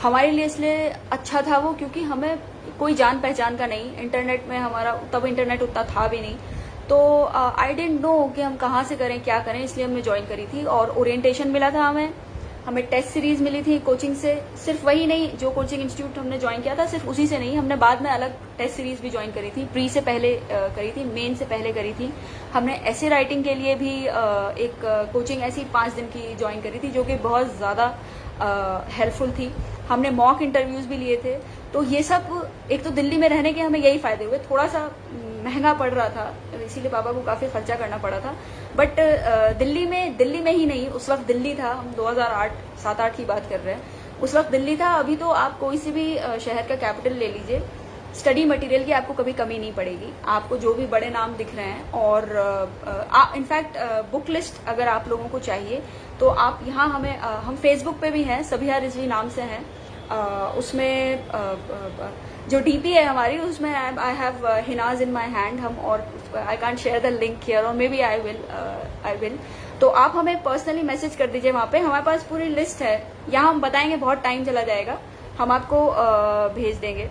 हमारे लिए इसलिए अच्छा था वो क्योंकि हमें कोई जान पहचान का नहीं, इंटरनेट में हमारा तब इंटरनेट उतना था भी नहीं, तो आई डेंट नो कि हम कहाँ से करें, क्या करें, इसलिए हमने ज्वाइन करी थी। और ओरिएंटेशन मिला था हमें टेस्ट सीरीज मिली थी कोचिंग से। सिर्फ वही नहीं, जो कोचिंग इंस्टीट्यूट हमने ज्वाइन किया था सिर्फ उसी से नहीं, हमने बाद में अलग टेस्ट सीरीज भी ज्वाइन करी थी। प्री से पहले करी थी, मेन से पहले करी थी। हमने ऐसे राइटिंग के लिए भी एक कोचिंग ऐसी 5 दिन की ज्वाइन करी थी, जो कि बहुत ज़्यादा हेल्पफुल थी। हमने मॉक इंटरव्यूज भी लिए थे। तो ये सब, एक तो दिल्ली में रहने के हमें यही फायदे हुए। थोड़ा सा महंगा पड़ रहा था, इसीलिए पापा को काफ़ी खर्चा करना पड़ा था। बट दिल्ली में ही नहीं, उस वक्त दिल्ली था, हम 2007-8 की बात कर रहे हैं, उस वक्त दिल्ली था। अभी तो आप कोई से भी शहर का कैपिटल ले लीजिए, स्टडी मटेरियल की आपको कभी कमी नहीं पड़ेगी। आपको जो भी बड़े नाम दिख रहे हैं, और इनफैक्ट बुक लिस्ट अगर आप लोगों को चाहिए तो आप यहाँ हम फेसबुक पे भी हैं, सबिहा रिजवी नाम से हैं। उसमें जो डीपी है हमारी, उसमें I have Hina's in my hand. हम, और I can't share the link here, और मे बी आई विल। तो आप हमें पर्सनली मैसेज कर दीजिए वहाँ पे, हमारे पास पूरी लिस्ट है। यहाँ हम बताएंगे, बहुत टाइम चला जाएगा, हम आपको भेज देंगे।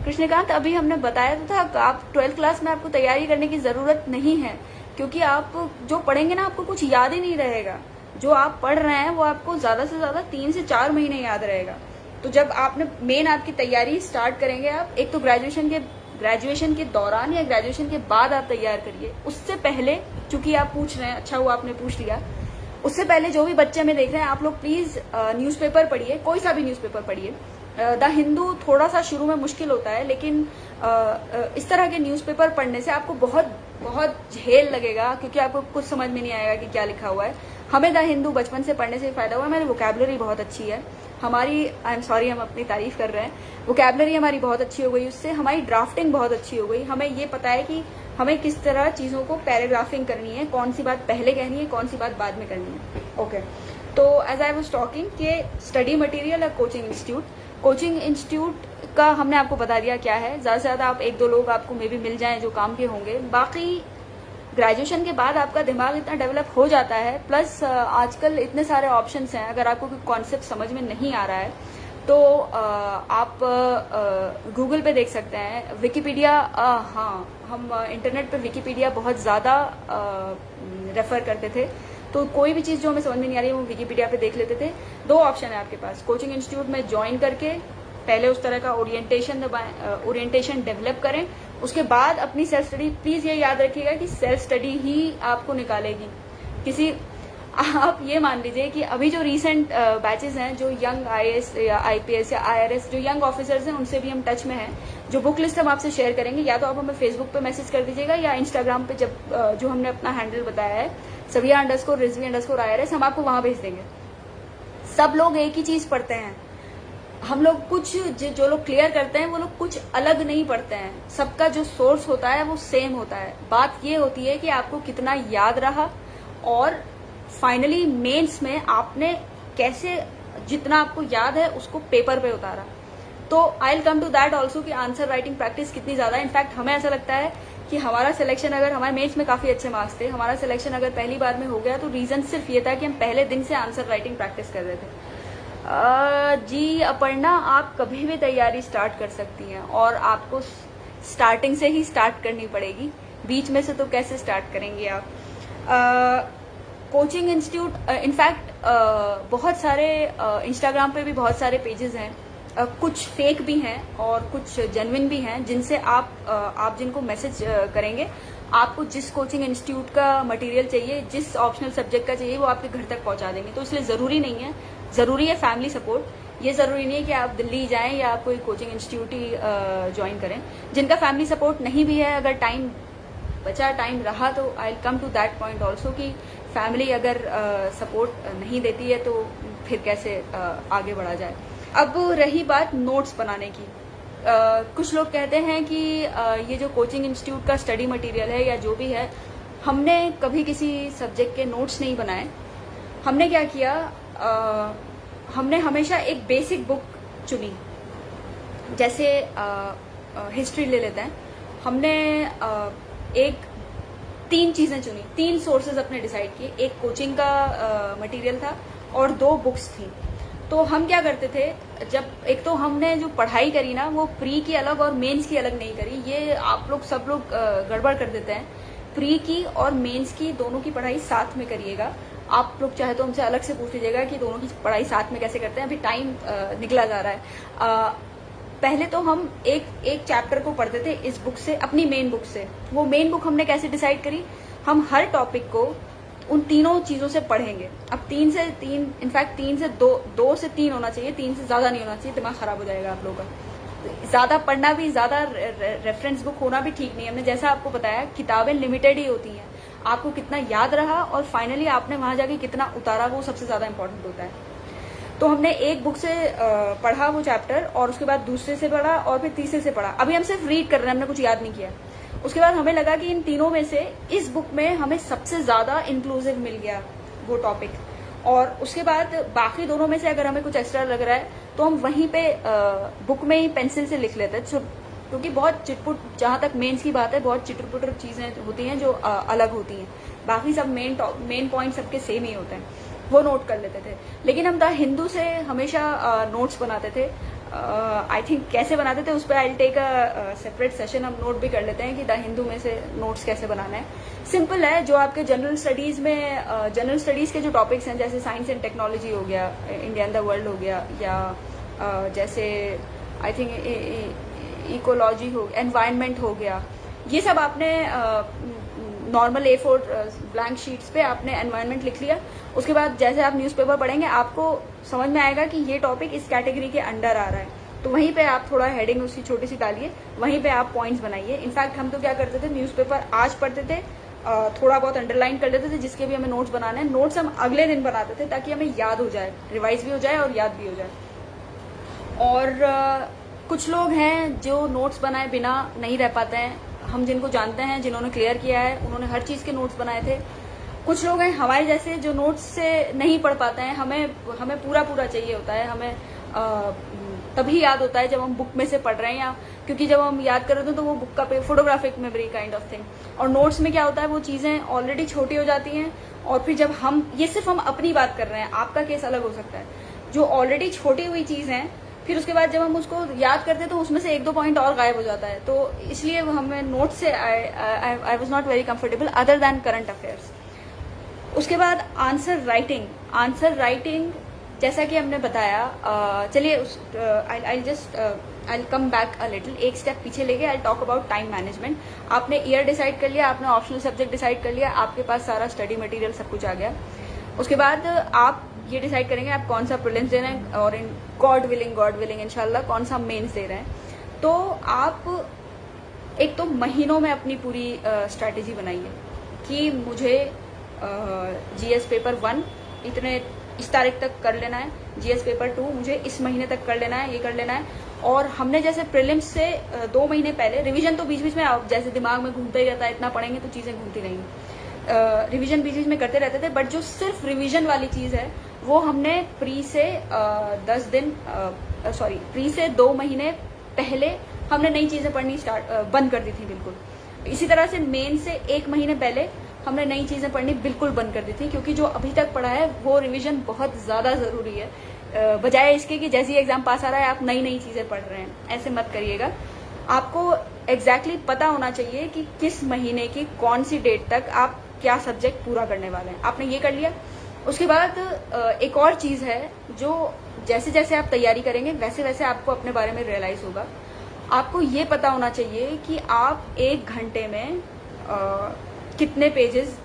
कृष्णकांत, अभी हमने बताया तो था, आप 12th क्लास में आपको तैयारी करने की जरूरत नहीं है, क्योंकि आप जो पढ़ेंगे ना, आपको कुछ याद ही नहीं रहेगा। जो आप पढ़ रहे हैं वो आपको ज्यादा से ज्यादा 3 से 4 महीने याद रहेगा। तो जब आपने मेन आपकी तैयारी स्टार्ट करेंगे, आप एक तो ग्रेजुएशन के दौरान या ग्रेजुएशन के बाद आप तैयार करिए। उससे पहले, चूंकि आप पूछ रहे हैं, अच्छा हुआ आपने पूछ लिया, उससे पहले जो भी बच्चे में देख रहे हैं, आप लोग प्लीज न्यूज़पेपर पढ़िए, कोई सा भी न्यूज़पेपर पढ़िए। द हिंदू थोड़ा सा शुरू में मुश्किल होता है, लेकिन इस तरह के न्यूज़पेपर पढ़ने से आपको बहुत बहुत झेल लगेगा, क्योंकि आपको कुछ समझ में नहीं आएगा कि क्या लिखा हुआ है। हमें द हिंदू बचपन से पढ़ने से फायदा हुआ, हमारी वोकैबुलरी बहुत अच्छी है हमारी। आई एम सॉरी, हम अपनी तारीफ कर रहे हैं। वोकैबुलरी हमारी बहुत अच्छी हो गई, उससे हमारी ड्राफ्टिंग बहुत अच्छी हो गई। हमें ये पता है कि हमें किस तरह चीज़ों को पैराग्राफिंग करनी है, कौन सी बात पहले कहनी है, कौन सी बात बाद में करनी है। ओके, तो एज आई वाज टॉकिंग कि स्टडी मटेरियल और कोचिंग इंस्टीट्यूट का हमने आपको बता दिया क्या है। ज़्यादा से ज़्यादा आप 1-2 लोग आपको मे बी मिल जाएं जो काम के होंगे। बाकी ग्रेजुएशन के बाद आपका दिमाग इतना डेवलप हो जाता है, प्लस आजकल इतने सारे ऑप्शंस हैं। अगर आपको कोई कॉन्सेप्ट समझ में नहीं आ रहा है तो आप गूगल पे देख सकते हैं, विकिपीडिया। हाँ, हम इंटरनेट पे विकिपीडिया बहुत ज़्यादा रेफर करते थे। तो कोई भी चीज़ जो हमें समझ में नहीं आ रही है, वो विकिपीडिया पे देख लेते थे। 2 ऑप्शन है आपके पास, कोचिंग इंस्टीट्यूट में ज्वाइन करके पहले उस तरह का ओरिएंटेशन डेवलप करें, उसके बाद अपनी सेल्फ स्टडी। प्लीज ये याद रखिएगा कि सेल्फ स्टडी ही आपको निकालेगी। आप ये मान लीजिए कि अभी जो रीसेंट बैचेस हैं, जो यंग IAS या IPS या IRS, जो यंग ऑफिसर्स हैं, उनसे भी हम टच में हैं। जो बुक लिस्ट हम आपसे शेयर करेंगे, या तो आप हमें फेसबुक पे मैसेज कर दीजिएगा, या इंस्टाग्राम पे जो हमने अपना हैंडल बताया है, Sabiha_Rizvi_IRS, हम आपको वहां भेज देंगे। सब लोग एक ही चीज पढ़ते हैं। हम लोग कुछ जो लोग क्लियर करते हैं, वो लोग कुछ अलग नहीं पढ़ते हैं। सबका जो सोर्स होता है वो सेम होता है। बात ये होती है कि आपको कितना याद रहा, और फाइनली मेंस में आपने कैसे जितना आपको याद है उसको पेपर पे उतारा। तो I will come to that also कि आंसर राइटिंग प्रैक्टिस कितनी ज्यादा। इनफैक्ट हमें ऐसा लगता है कि हमारा सिलेक्शन, अगर हमारे मेंस में काफी अच्छे मार्क्स थे, हमारा सिलेक्शन अगर पहली बार में हो गया तो रीजन सिर्फ ये था कि हम पहले दिन से आंसर राइटिंग प्रैक्टिस कर रहे थे। जी अपर्णा, आप कभी भी तैयारी स्टार्ट कर सकती हैं, और आपको स्टार्टिंग से ही स्टार्ट करनी पड़ेगी। बीच में से तो कैसे स्टार्ट करेंगे आप। कोचिंग इंस्टीट्यूट, इनफैक्ट बहुत सारे इंस्टाग्राम पे भी बहुत सारे पेजेस हैं, कुछ फेक भी हैं और कुछ जेन्युइन भी हैं, जिनसे आप जिनको मैसेज करेंगे, आपको जिस कोचिंग इंस्टीट्यूट का मटेरियल चाहिए, जिस ऑप्शनल सब्जेक्ट का चाहिए, वो आपके घर तक पहुंचा देंगे। तो इसलिए ज़रूरी नहीं है, ज़रूरी है फैमिली सपोर्ट। ये ज़रूरी नहीं है कि आप दिल्ली जाएं या आप कोई कोचिंग इंस्टीट्यूट ही ज्वाइन करें। जिनका फैमिली सपोर्ट नहीं भी है, अगर टाइम रहा, तो I come to that point also कि फैमिली अगर सपोर्ट नहीं देती है तो फिर कैसे आगे बढ़ा जाए। अब रही बात नोट्स बनाने की, कुछ लोग कहते हैं कि ये जो कोचिंग इंस्टीट्यूट का स्टडी मटेरियल है या जो भी है, हमने कभी किसी सब्जेक्ट के नोट्स नहीं बनाए। हमने क्या किया, हमने हमेशा एक बेसिक बुक चुनी। जैसे हिस्ट्री ले लेते हैं, हमने एक 3 चीजें चुनी, 3 सोर्सेज अपने डिसाइड किए। एक कोचिंग का मटेरियल था और 2 बुक्स थी। तो हम क्या करते थे, जब एक तो हमने जो पढ़ाई करी ना, वो प्री की अलग और मेंस की अलग नहीं करी। ये आप लोग सब लोग गड़बड़ कर देते हैं प्री की और मेंस की दोनों की पढ़ाई साथ में करिएगा। आप लोग चाहे तो हमसे अलग से पूछ लीजिएगा कि दोनों की पढ़ाई साथ में कैसे करते हैं, अभी टाइम निकला जा रहा है। पहले तो हम एक चैप्टर को पढ़ते थे इस बुक से, अपनी मेन बुक से। वो मेन बुक हमने कैसे डिसाइड करी, हम हर टॉपिक को उन तीनों चीजों से पढ़ेंगे। अब 3 से 3, इनफैक्ट 3 से 2 से 3 होना चाहिए, 3 से ज्यादा नहीं होना चाहिए, दिमाग खराब हो जाएगा आप लोगों का। ज्यादा पढ़ना भी, ज्यादा रेफरेंस बुक होना भी ठीक नहीं है। हमने जैसा आपको बताया, किताबें लिमिटेड ही होती हैं, आपको कितना याद रहा और फाइनली आपने वहां जाके कितना उतारा, वो सबसे ज्यादा इंपॉर्टेंट होता है। तो हमने एक बुक से पढ़ा वो चैप्टर, और उसके बाद दूसरे से पढ़ा, और फिर तीसरे से पढ़ा। अभी हम सिर्फ रीड कर रहे हैं, हमने कुछ याद नहीं किया। उसके बाद हमें लगा कि इन तीनों में से इस बुक में हमें सबसे ज्यादा इंक्लूसिव मिल गया वो टॉपिक, और उसके बाद बाकी दोनों में से अगर हमें कुछ एक्स्ट्रा लग रहा है तो हम वहीं पे बुक में ही पेंसिल से लिख लेते हैं, क्योंकि बहुत चिटपुट, जहां तक मेंस की बात है, बहुत चिटपुटर चीजें होती हैं जो अलग होती हैं। बाकी सब मेन पॉइंट सबके सेम ही होते हैं, वो नोट कर लेते थे। लेकिन हम द हिंदू से हमेशा नोट्स बनाते थे। आई थिंक कैसे बनाते थे उस पर I take a separate session, हम नोट भी कर लेते हैं कि द हिंदू में से नोट्स कैसे बनाना है। सिंपल है, जो आपके जनरल स्टडीज में जनरल स्टडीज के जो टॉपिक्स हैं, जैसे साइंस एंड टेक्नोलॉजी हो गया, इंडिया एंड द वर्ल्ड हो गया, या जैसे आई थिंक इकोलॉजी हो, एनवायरनमेंट हो गया, ये सब आपने नॉर्मल A4 ब्लैंक शीट्स पे आपने एनवायरनमेंट लिख लिया। उसके बाद जैसे आप न्यूज़पेपर पढ़ेंगे आपको समझ में आएगा कि ये टॉपिक इस कैटेगरी के अंडर आ रहा है, तो वहीं पे आप थोड़ा हेडिंग उसकी छोटी सी डालिए, वहीं पे आप पॉइंट्स बनाइए। इनफैक्ट हम तो क्या करते थे, न्यूज़पेपर आज पढ़ते थे, थोड़ा बहुत अंडरलाइन कर लेते थे जिसके भी हमें नोट्स बनाने हैं, नोट्स हम अगले दिन बनाते थे ताकि हमें याद हो जाए, रिवाइज भी हो जाए और याद भी हो जाए। और कुछ लोग हैं जो नोट्स बनाए बिना नहीं रह पाते हैं, हम जिनको जानते हैं, जिन्होंने क्लियर किया है, उन्होंने हर चीज़ के नोट्स बनाए थे। कुछ लोग हैं हमारे जैसे जो नोट्स से नहीं पढ़ पाते हैं, हमें पूरा चाहिए होता है, हमें तभी याद होता है जब हम बुक में से पढ़ रहे हैं, या क्योंकि जब हम याद कर रहे होते हैं तो वो बुक का photographic memory kind of thing. और नोट्स में क्या होता है, वो चीज़ें ऑलरेडी छोटी हो जाती हैं, और फिर जब ये सिर्फ हम अपनी बात कर रहे हैं, आपका केस अलग हो सकता है, जो ऑलरेडी छोटी हुई चीज़ है, फिर उसके बाद जब हम उसको याद करते हैं तो उसमें से 1-2 पॉइंट और गायब हो जाता है। तो इसलिए हमें नोट से I was not very comfortable other than current affairs. उसके बाद आंसर राइटिंग जैसा कि हमने बताया, चलिए आई कम बैक अ लिटिल, एक स्टेप पीछे लेके I talk about time management. आपने ईयर डिसाइड कर लिया, आपने ऑप्शनल सब्जेक्ट डिसाइड कर लिया, आपके पास सारा स्टडी मटेरियल सब कुछ आ गया। उसके बाद आप ये डिसाइड करेंगे आप कौन सा प्रीलिम्स दे रहे हैं, और इन गॉड विलिंग इंशाल्लाह कौन सा मेंस दे रहे हैं। तो आप एक तो महीनों में अपनी पूरी स्ट्रैटेजी बनाइए कि मुझे GS पेपर 1 इस तारीख तक कर लेना है, GS पेपर 2 मुझे इस महीने तक कर लेना है, ये कर लेना है। और हमने जैसे प्रीलिम्स से 2 महीने पहले, रिवीजन तो बीच बीच में जैसे दिमाग में घूमते ही रहता है, इतना पढ़ेंगे तो चीज़ें घूमती रहेंगी, रिवीजन बीच बीच में करते रहते थे। बट जो सिर्फ रिवीजन वाली चीज़ है वो हमने प्री से 2 महीने पहले हमने नई चीज़ें पढ़नी बंद कर दी थी बिल्कुल। इसी तरह से मेन से 1 महीने पहले हमने नई चीज़ें पढ़नी बिल्कुल बंद कर दी थी, क्योंकि जो अभी तक पढ़ा है वो रिवीजन बहुत ज़्यादा ज़रूरी है, बजाय इसके कि जैसे ही एग्जाम पास आ रहा है आप नई चीज़ें पढ़ रहे हैं। ऐसे मत करिएगा। आपको एग्जैक्टली पता होना चाहिए कि किस महीने की कौन सी डेट तक आप क्या सब्जेक्ट पूरा करने वाले हैं। आपने ये कर लिया। उसके बाद एक और चीज़ है, जो जैसे जैसे आप तैयारी करेंगे वैसे वैसे आपको अपने बारे में रियलाइज़ होगा। आपको ये पता होना चाहिए कि आप 1 घंटे में कितने पेजेस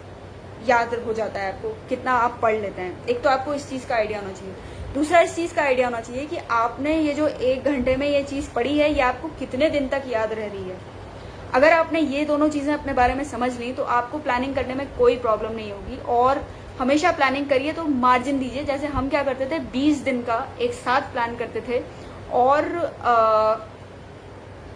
याद हो जाता है, आपको कितना आप पढ़ लेते हैं। एक तो आपको इस चीज़ का आइडिया होना चाहिए। दूसरा, इस चीज़ का आइडिया होना चाहिए कि आपने ये जो 1 घंटे में ये चीज़ पढ़ी है, ये आपको कितने दिन तक याद रह रही है। अगर आपने ये दोनों चीज़ें अपने बारे में समझ ली तो आपको प्लानिंग करने में कोई प्रॉब्लम नहीं होगी। और हमेशा प्लानिंग करिए तो मार्जिन दीजिए। जैसे हम क्या करते थे, 20 दिन का एक साथ प्लान करते थे, और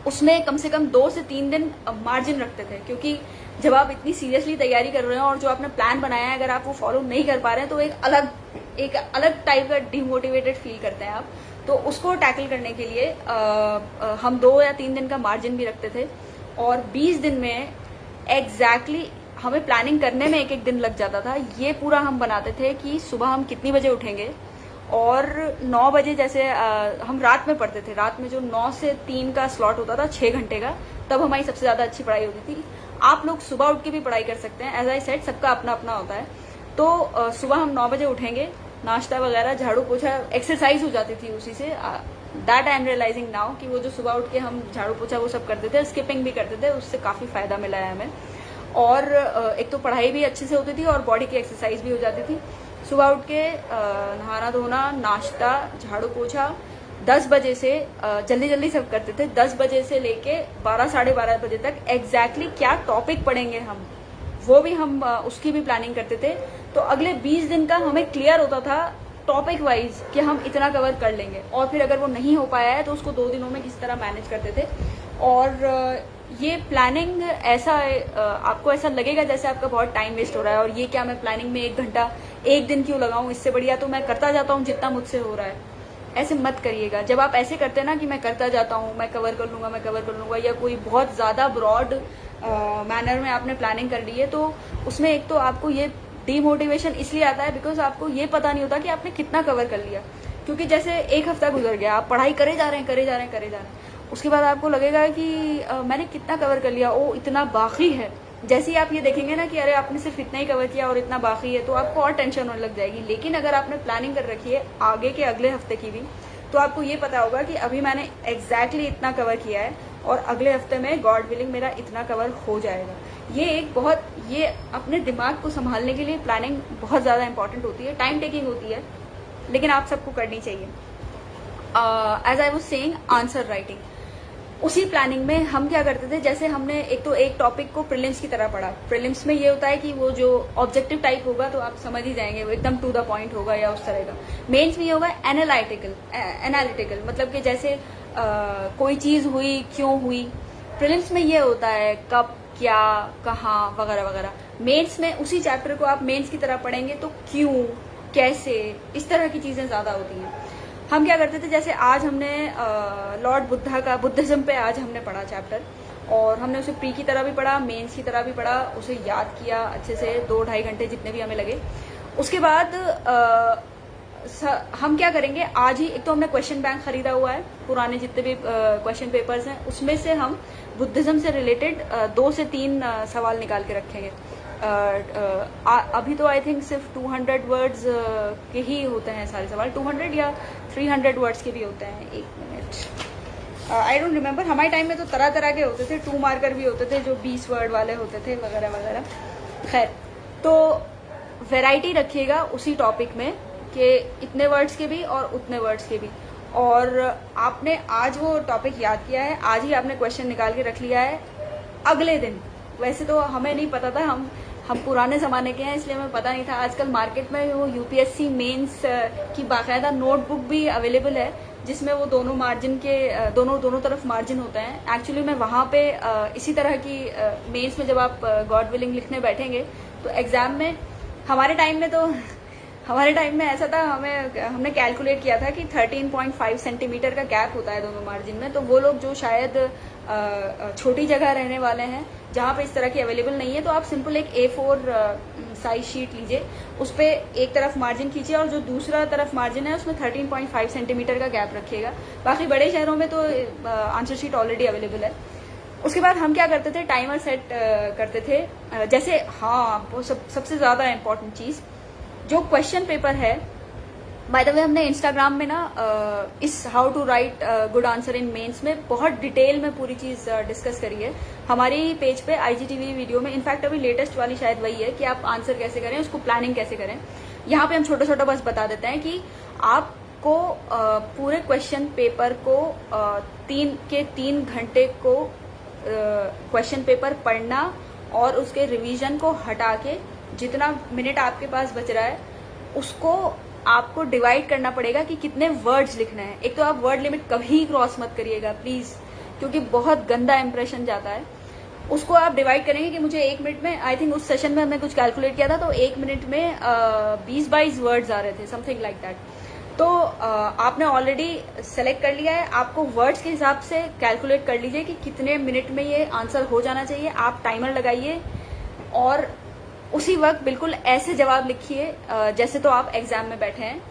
उसमें कम से कम 2 से 3 दिन मार्जिन रखते थे, क्योंकि जब आप इतनी सीरियसली तैयारी कर रहे हैं और जो आपने प्लान बनाया है अगर आप वो फॉलो नहीं कर पा रहे हैं तो एक अलग टाइप का डिमोटिवेटेड फील करते हैं आप। तो उसको टैकल करने के लिए हम 2 या 3 दिन का मार्जिन भी रखते थे, और 20 दिन में एग्जैक्टली हमें प्लानिंग करने में 1-1 दिन लग जाता था। ये पूरा हम बनाते थे कि सुबह हम कितनी बजे उठेंगे, और 9 बजे जैसे हम रात में पढ़ते थे, रात में जो 9 से 3 का स्लॉट होता था 6 घंटे का, तब हमारी सबसे ज़्यादा अच्छी पढ़ाई होती थी। आप लोग सुबह उठ के भी पढ़ाई कर सकते हैं। एज आई सेड, सबका अपना अपना होता है। तो सुबह हम 9 बजे उठेंगे, नाश्ता वगैरह, झाड़ू पोछा, एक्सरसाइज हो जाती थी उसी से। That I am realising now कि वो जो सुबह उठ के हम झाड़ू पोछा वो सब करते थे, स्किपिंग भी करते थे, उससे काफ़ी फ़ायदा मिला है हमें। और एक तो पढ़ाई भी अच्छे से होती थी और बॉडी की एक्सरसाइज भी हो जाती थी। सुबह उठ के नहाना धोना, नाश्ता, झाड़ू पोछा 10 बजे से जल्दी जल्दी सब करते थे। 10 बजे से लेके 12 साढ़े 12 बजे तक एग्जैक्टली क्या टॉपिक पढ़ेंगे हम, वो भी हम उसकी भी प्लानिंग करते थे। तो अगले 20 दिन का हमें क्लियर होता था टॉपिक वाइज कि हम इतना कवर कर लेंगे। और फिर अगर वो नहीं हो पाया है तो उसको 2 दिनों में किस तरह मैनेज करते थे। और ये प्लानिंग ऐसा आपको ऐसा लगेगा जैसे आपका बहुत टाइम वेस्ट हो रहा है और ये क्या मैं प्लानिंग में 1 घंटा 1 दिन क्यों लगाऊं, इससे बढ़िया तो मैं करता जाता हूँ जितना मुझसे हो रहा है। ऐसे मत करिएगा। जब आप ऐसे करते हैं ना कि मैं करता जाता हूँ, मैं कवर कर लूँगा, मैं कवर कर लूँगा, या कोई बहुत ज़्यादा ब्रॉड मैनर में आपने प्लानिंग कर ली है, तो उसमें एक तो आपको ये डीमोटिवेशन इसलिए आता है बिकॉज आपको ये पता नहीं होता कि आपने कितना कवर कर लिया। क्योंकि जैसे 1 हफ्ता गुजर गया, आप पढ़ाई करे जा रहे हैं, उसके बाद आपको लगेगा कि मैंने कितना कवर कर लिया, ओ इतना बाकी है। जैसे ही आप ये देखेंगे ना कि अरे आपने सिर्फ इतना ही कवर किया और इतना बाकी है, तो आपको और टेंशन होने लग जाएगी। लेकिन अगर आपने प्लानिंग कर रखी है आगे के अगले हफ्ते की भी, तो आपको ये पता होगा कि अभी मैंने एग्जैक्टली इतना कवर किया है और अगले हफ्ते में गॉड विलिंग मेरा इतना कवर हो जाएगा। ये अपने दिमाग को संभालने के लिए प्लानिंग बहुत ज़्यादा इंपॉर्टेंट होती है, टाइम टेकिंग होती है, लेकिन आप सबको करनी चाहिए। As I was saying, answer writing, उसी प्लानिंग में हम क्या करते थे, जैसे हमने एक टॉपिक को प्रीलिम्स की तरह पढ़ा। प्रीलिम्स में ये होता है कि वो जो ऑब्जेक्टिव टाइप होगा तो आप समझ ही जाएंगे, वो एकदम टू द पॉइंट होगा या उस तरह का। मेंस में ये होगा एनालिटिकल, मतलब कि जैसे कोई चीज हुई, क्यों हुई। प्रीलिम्स में ये होता है कब, क्या, कहाँ, वगैरह वगैरह। मेंस में उसी चैप्टर को आप मेंस की तरह पढ़ेंगे तो क्यों, कैसे, इस तरह की चीजें ज्यादा होती हैं। हम क्या करते थे, जैसे आज हमने लॉर्ड बुद्धा का बुद्धिज्म पे आज हमने पढ़ा चैप्टर, और हमने उसे प्री की तरह भी पढ़ा, मेंस की तरह भी पढ़ा, उसे याद किया अच्छे से 2-2.5 घंटे जितने भी हमें लगे। उसके बाद हम क्या करेंगे, आज ही एक तो हमने क्वेश्चन बैंक खरीदा हुआ है, पुराने जितने भी क्वेश्चन पेपर्स हैं उसमें से हम बुद्धिज्म से रिलेटेड 2 से 3 सवाल निकाल के रखेंगे। अभी तो आई थिंक सिर्फ 200 वर्ड्स के ही होते हैं सारे सवाल, 200 या 300 वर्ड्स के भी होते हैं। 1 मिनट, आई डोंट रिमेम्बर। हमारे टाइम में तो तरह तरह के होते थे, 2 मार्कर भी होते थे जो 20 वर्ड वाले होते थे, वगैरह वगैरह। खैर, तो वैरायटी रखिएगा उसी टॉपिक में कि इतने वर्ड्स के भी और उतने वर्ड्स के भी। और आपने आज वो टॉपिक याद किया है, आज ही आपने क्वेश्चन निकाल के रख लिया है। अगले दिन, वैसे तो हमें नहीं पता था, हम पुराने ज़माने के हैं इसलिए हमें पता नहीं था। आजकल मार्केट में वो यूपीएससी मेंस की बाकायदा नोटबुक भी अवेलेबल है, जिसमें वो दोनों मार्जिन के दोनों तरफ मार्जिन होता है। एक्चुअली मैं वहाँ पे इसी तरह की मेंस में जब आप गॉड विलिंग लिखने बैठेंगे तो एग्ज़ाम में, हमारे टाइम में ऐसा था, हमने कैलकुलेट किया था कि 13.5 सेंटीमीटर का गैप होता है दोनों मार्जिन में। तो वो लोग जो शायद छोटी जगह रहने वाले हैं जहाँ पे इस तरह की अवेलेबल नहीं है, तो आप सिंपल एक A4 साइज शीट लीजिए, उस पर एक तरफ मार्जिन खींचिए और जो दूसरा तरफ मार्जिन है उसमें 13.5 सेंटीमीटर का गैप रखिएगा। बाकी बड़े शहरों में तो आंसर शीट ऑलरेडी अवेलेबल है। उसके बाद हम क्या करते थे, टाइमर सेट करते थे। जैसे हाँ, वो सबसे ज़्यादा इम्पोर्टेंट चीज़, जो क्वेश्चन पेपर है, बाय द वे हमने इंस्टाग्राम में ना इस how to write good answer in mains में बहुत डिटेल में पूरी चीज़ डिस्कस करी है हमारी पेज पे IGTV वीडियो में। इनफैक्ट अभी लेटेस्ट वाली शायद वही है कि आप आंसर कैसे करें, उसको प्लानिंग कैसे करें। यहाँ पे हम छोटा छोटा बस बता देते हैं कि आपको पूरे क्वेश्चन पेपर को 3 घंटे को क्वेश्चन पेपर पढ़ना और उसके रिवीजन को हटा के जितना मिनट आपके पास बच रहा है उसको आपको डिवाइड करना पड़ेगा कि कितने वर्ड्स लिखने हैं। एक तो आप वर्ड लिमिट कभी क्रॉस मत करिएगा प्लीज, क्योंकि बहुत गंदा इंप्रेशन जाता है। उसको आप डिवाइड करेंगे कि मुझे 1 मिनट में, आई थिंक उस सेशन में हमने कुछ कैलकुलेट किया था तो 1 मिनट में 20-22 वर्ड्स आ रहे थे, समथिंग लाइक दैट। तो आपने ऑलरेडी सेलेक्ट कर लिया है, आपको वर्ड्स के हिसाब से कैलकुलेट कर लीजिए कि कितने मिनट में ये आंसर हो जाना चाहिए। आप टाइमर लगाइए और उसी वक्त बिल्कुल ऐसे जवाब लिखिए जैसे तो आप एग्जाम में बैठे हैं।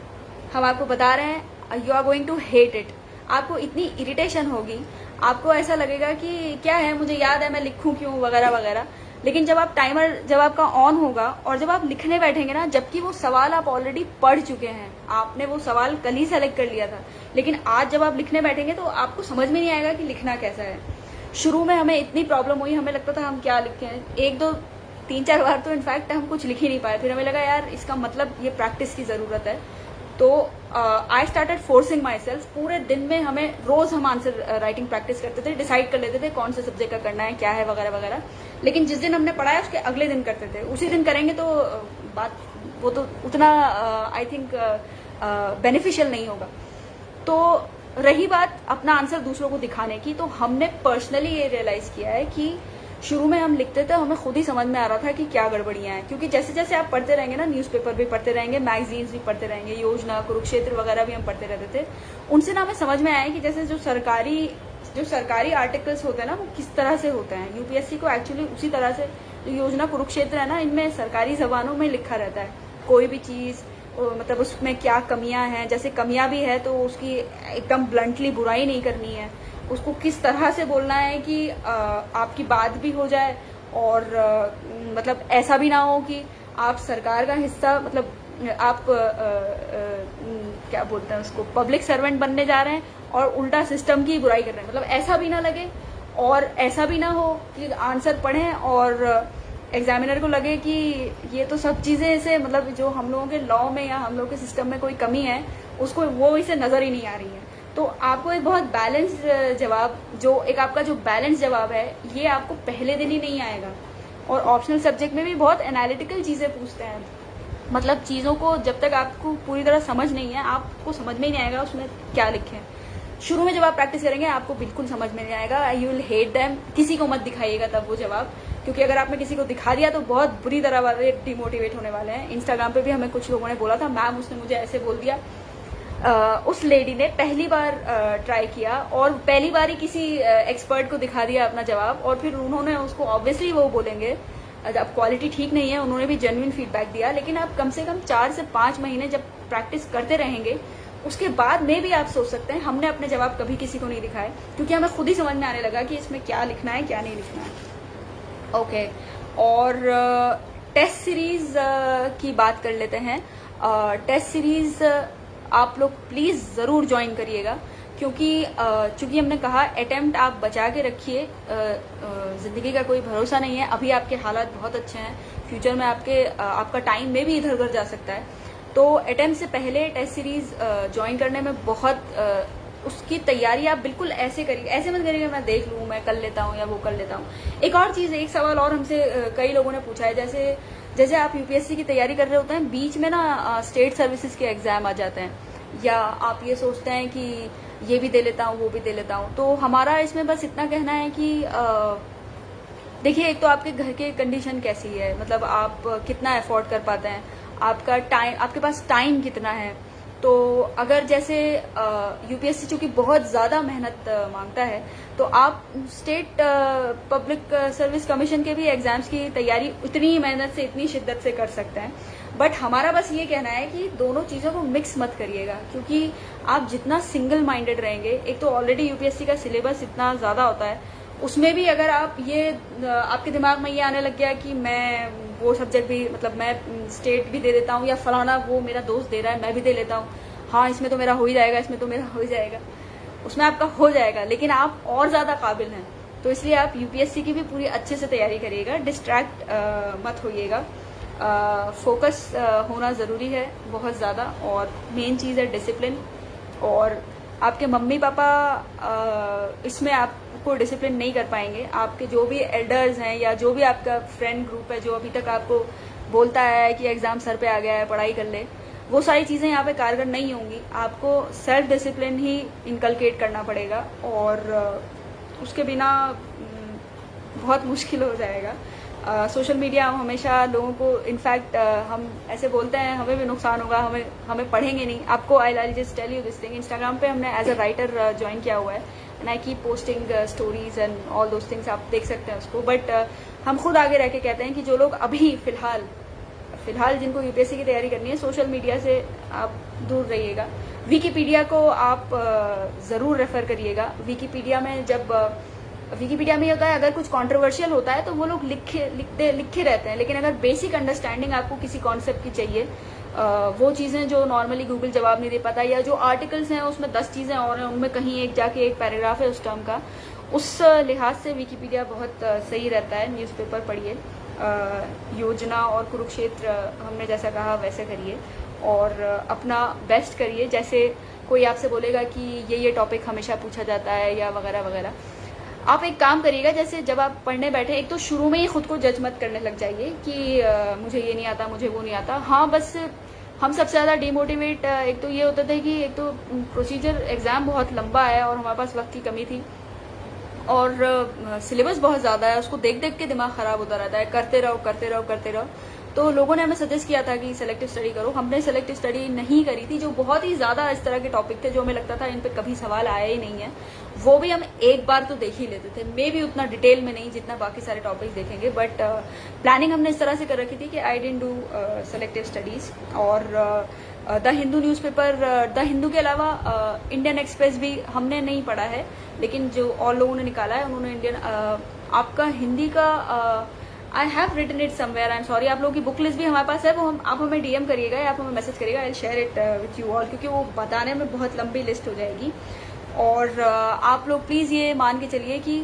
हम आपको बता रहे हैं, you are going to hate it. आपको इतनी इरिटेशन होगी, आपको ऐसा लगेगा कि क्या है, मुझे याद है, मैं लिखूं क्यों, वगैरह वगैरह। लेकिन जब आप टाइमर जब आपका ऑन होगा और जब आप लिखने बैठेंगे ना, जबकि वो सवाल आप ऑलरेडी पढ़ चुके हैं, आपने वो सवाल कल ही सेलेक्ट कर लिया था, लेकिन आज जब आप लिखने बैठेंगे तो आपको समझ में नहीं आएगा कि लिखना कैसा है। शुरू में हमें इतनी प्रॉब्लम हुई, हमें लगता था हम क्या लिखते हैं, 1-2-3-4 बार तो इनफैक्ट हम कुछ लिख ही नहीं पाए। फिर हमें लगा यार इसका मतलब ये प्रैक्टिस की ज़रूरत है। तो I started forcing my self. पूरे दिन में हमें रोज हम आंसर राइटिंग प्रैक्टिस करते थे, डिसाइड कर लेते थे कौन से सब्जेक्ट का करना है, क्या है, वगैरह वगैरह। लेकिन जिस दिन हमने पढ़ाया उसके अगले दिन करते थे। उसी दिन करेंगे तो बात वो तो उतना आई थिंक बेनिफिशियल नहीं होगा। तो रही बात अपना आंसर दूसरों को दिखाने की, तो हमने पर्सनली ये रियलाइज किया है कि शुरू में हम लिखते थे, हमें खुद ही समझ में आ रहा था कि क्या गड़बड़ियां हैं। क्योंकि जैसे जैसे आप पढ़ते रहेंगे ना, न्यूज़पेपर भी पढ़ते रहेंगे, मैगजीन्स भी पढ़ते रहेंगे, योजना, कुरुक्षेत्र वगैरह भी हम पढ़ते रहते थे। उनसे ना हमें समझ में आया कि जैसे जो सरकारी आर्टिकल्स होते हैं ना, वो किस तरह से होते हैं। यूपीएससी को एक्चुअली उसी तरह से, जो योजना, कुरुक्षेत्र है ना, इनमें सरकारी जबानों में लिखा रहता है कोई भी चीज़, मतलब उसमें क्या कमियां हैं। जैसे कमियां भी है तो उसकी एकदम ब्लंटली बुराई नहीं करनी है, उसको किस तरह से बोलना है कि आपकी बात भी हो जाए और मतलब ऐसा भी ना हो कि आप सरकार का हिस्सा, मतलब आप क्या बोलते हैं उसको, पब्लिक सर्वेंट बनने जा रहे हैं और उल्टा सिस्टम की बुराई कर रहे हैं। मतलब ऐसा भी ना लगे और ऐसा भी ना हो कि आंसर पढ़ें और एग्जामिनर को लगे कि ये तो सब चीज़ें ऐसे, मतलब जो हम लोगों के लॉ में या हम लोगों के सिस्टम में कोई कमी है उसको वो इसे नज़र ही नहीं आ रही है। तो आपको एक बहुत बैलेंस जवाब, जो एक आपका जो बैलेंस जवाब है, ये आपको पहले दिन ही नहीं आएगा। और ऑप्शनल सब्जेक्ट में भी बहुत एनालिटिकल चीज़ें पूछते हैं, मतलब चीज़ों को जब तक आपको पूरी तरह समझ नहीं है, आपको समझ में ही नहीं आएगा उसमें क्या लिखे। शुरू में जब आप प्रैक्टिस करेंगे आपको बिल्कुल समझ में नहीं आएगा, यू विल हेट देम। किसी को मत दिखाइएगा तब वो जवाब, क्योंकि अगर आपने किसी को दिखा दिया तो बहुत बुरी तरह वाले डिमोटिवेट होने वाले हैं। इंस्टाग्राम पे भी हमें कुछ लोगों ने बोला था, मैम उसने मुझे ऐसे बोल दिया। उस लेडी ने पहली बार ट्राई किया और पहली बार ही किसी एक्सपर्ट को दिखा दिया अपना जवाब, और फिर उन्होंने उसको, ऑब्वियसली वो बोलेंगे अब क्वालिटी ठीक नहीं है, उन्होंने भी जेन्युइन फीडबैक दिया। लेकिन आप कम से कम 4 से 5 महीने जब प्रैक्टिस करते रहेंगे, उसके बाद में भी आप सोच सकते हैं। हमने अपने जवाब कभी किसी को नहीं दिखाए, क्योंकि हमें खुद ही समझ में आने लगा कि इसमें क्या लिखना है, क्या नहीं लिखना है। ओके, और टेस्ट सीरीज की बात कर लेते हैं। टेस्ट सीरीज आप लोग प्लीज़ ज़रूर ज्वाइन करिएगा, क्योंकि चूंकि हमने कहा अटेम्प्ट आप बचा के रखिए, ज़िंदगी का कोई भरोसा नहीं है। अभी आपके हालात बहुत अच्छे हैं, फ्यूचर में आपका टाइम में भी इधर उधर जा सकता है। तो अटेम्प्ट से पहले टेस्ट सीरीज ज्वाइन करने में बहुत उसकी तैयारी आप बिल्कुल ऐसे करिए, ऐसे मत करिएगा मैं देख लूँ, मैं कर लेता हूँ या वो कर लेता हूँ। एक और चीज़, एक सवाल और हमसे कई लोगों ने पूछा है, जैसे आप यूपीएससी की तैयारी कर रहे होते हैं, बीच में ना स्टेट सर्विसेज के एग्जाम आ जाते हैं, या आप ये सोचते हैं कि ये भी दे लेता हूँ, वो भी दे लेता हूँ। तो हमारा इसमें बस इतना कहना है कि देखिए, एक तो आपके घर की कंडीशन कैसी है, मतलब आप कितना अफोर्ड कर पाते हैं, आपका टाइम, आपके पास टाइम कितना है। तो अगर जैसे यूपीएससी चूंकि बहुत ज़्यादा मेहनत मांगता है, तो आप स्टेट पब्लिक सर्विस कमीशन के भी एग्जाम्स की तैयारी उतनी ही मेहनत से, इतनी शिद्दत से कर सकते हैं। बट हमारा बस ये कहना है कि दोनों चीज़ों को मिक्स मत करिएगा, क्योंकि आप जितना सिंगल माइंडेड रहेंगे, एक तो ऑलरेडी यूपीएससी का सिलेबस इतना ज़्यादा होता है, उसमें भी अगर आप ये आपके दिमाग में ये आने लग गया कि मैं वो सब्जेक्ट भी, मतलब मैं स्टेट भी दे देता हूँ, या फलाना वो मेरा दोस्त दे रहा है मैं भी दे लेता हूँ, हाँ इसमें तो मेरा हो ही जाएगा, इसमें तो मेरा हो ही जाएगा, उसमें आपका हो जाएगा, लेकिन आप और ज़्यादा काबिल हैं। तो इसलिए आप यूपीएससी की भी पूरी अच्छे से तैयारी करिएगा, डिस्ट्रैक्ट मत होइएगा, फोकस होना ज़रूरी है बहुत ज़्यादा। और मेन चीज़ है डिसिप्लिन। और आपके मम्मी पापा इसमें आपको डिसिप्लिन नहीं कर पाएंगे। आपके जो भी एल्डर्स हैं या जो भी आपका फ्रेंड ग्रुप है जो अभी तक आपको बोलता है कि एग्ज़ाम सर पे आ गया है, पढ़ाई कर ले, वो सारी चीज़ें यहाँ पे कारगर नहीं होंगी। आपको सेल्फ डिसिप्लिन ही इनकलकेट करना पड़ेगा, और उसके बिना बहुत मुश्किल हो जाएगा। सोशल मीडिया हमेशा लोगों को, इनफैक्ट हम ऐसे बोलते हैं हमें भी नुकसान होगा, हमें पढ़ेंगे नहीं। आपको I just tell you this thing, Instagram पे हमने एज अ राइटर ज्वाइन किया हुआ है, and I keep posting stories and all those things, आप देख सकते हैं उसको। बट हम खुद आगे रह के कहते हैं कि जो लोग अभी फिलहाल जिनको यूपीएससी की तैयारी करनी है, सोशल मीडिया से आप दूर रहिएगा। विकिपीडिया को आप ज़रूर रेफ़र करिएगा। विकिपीडिया में विकिपीडिया में होता है, अगर कुछ कंट्रोवर्शियल होता है तो वो लोग लिखे रहते हैं, लेकिन अगर बेसिक अंडरस्टैंडिंग आपको किसी कॉन्सेप्ट की चाहिए, वो चीज़ें जो नॉर्मली गूगल जवाब नहीं दे पाता, या जो आर्टिकल्स हैं उसमें 10 चीज़ें और हैं, उनमें कहीं एक जाके एक पैराग्राफ है उस टर्म का, उस लिहाज से विकिपीडिया बहुत सही रहता है। न्यूज़पेपर पढ़िए, योजना और कुरुक्षेत्र हमने जैसा कहा वैसे करिए, और अपना बेस्ट करिए। जैसे कोई आपसे बोलेगा कि ये टॉपिक हमेशा पूछा जाता है या वगैरह वगैरह, आप एक काम करिएगा, जैसे जब आप पढ़ने बैठे, एक तो शुरू में ही खुद को जज मत करने लग जाइए कि मुझे ये नहीं आता, मुझे वो नहीं आता। हाँ, बस हम सबसे ज़्यादा डिमोटिवेट एक तो ये होता था कि एक तो प्रोसीजर एग्ज़ाम बहुत लंबा है और हमारे पास वक्त की कमी थी, और सिलेबस बहुत ज़्यादा है, उसको देख देख के दिमाग ख़राब होता रहता है, करते रहो। तो लोगों ने हमें सजेस्ट किया था कि सेलेक्टिव स्टडी करो। हमने सेलेक्टिव स्टडी नहीं करी थी, जो बहुत ही ज़्यादा इस तरह के टॉपिक थे जो हमें लगता था इन पे कभी सवाल आया ही नहीं है, वो भी हम एक बार तो देख ही लेते थे, मे भी उतना डिटेल में नहीं जितना बाकी सारे टॉपिक्स देखेंगे। बट प्लानिंग हमने इस तरह से कर रखी थी कि I didn't do selective studies. और the Hindu newspaper, the Hindu के अलावा इंडियन एक्सप्रेस भी हमने नहीं पढ़ा है, लेकिन जो और लोगों ने निकाला है उन्होंने इंडियन आपका हिंदी का I have written it somewhere, I am sorry. आप लोगों की बुक लिस्ट भी हमारे पास है, वो आप हमें डीएम करिएगा या आप हमें मैसेज करिएगा, I share it with you all, क्योंकि वो बताने में बहुत लंबी लिस्ट हो जाएगी। और आप लोग प्लीज़ ये मान के चलिए कि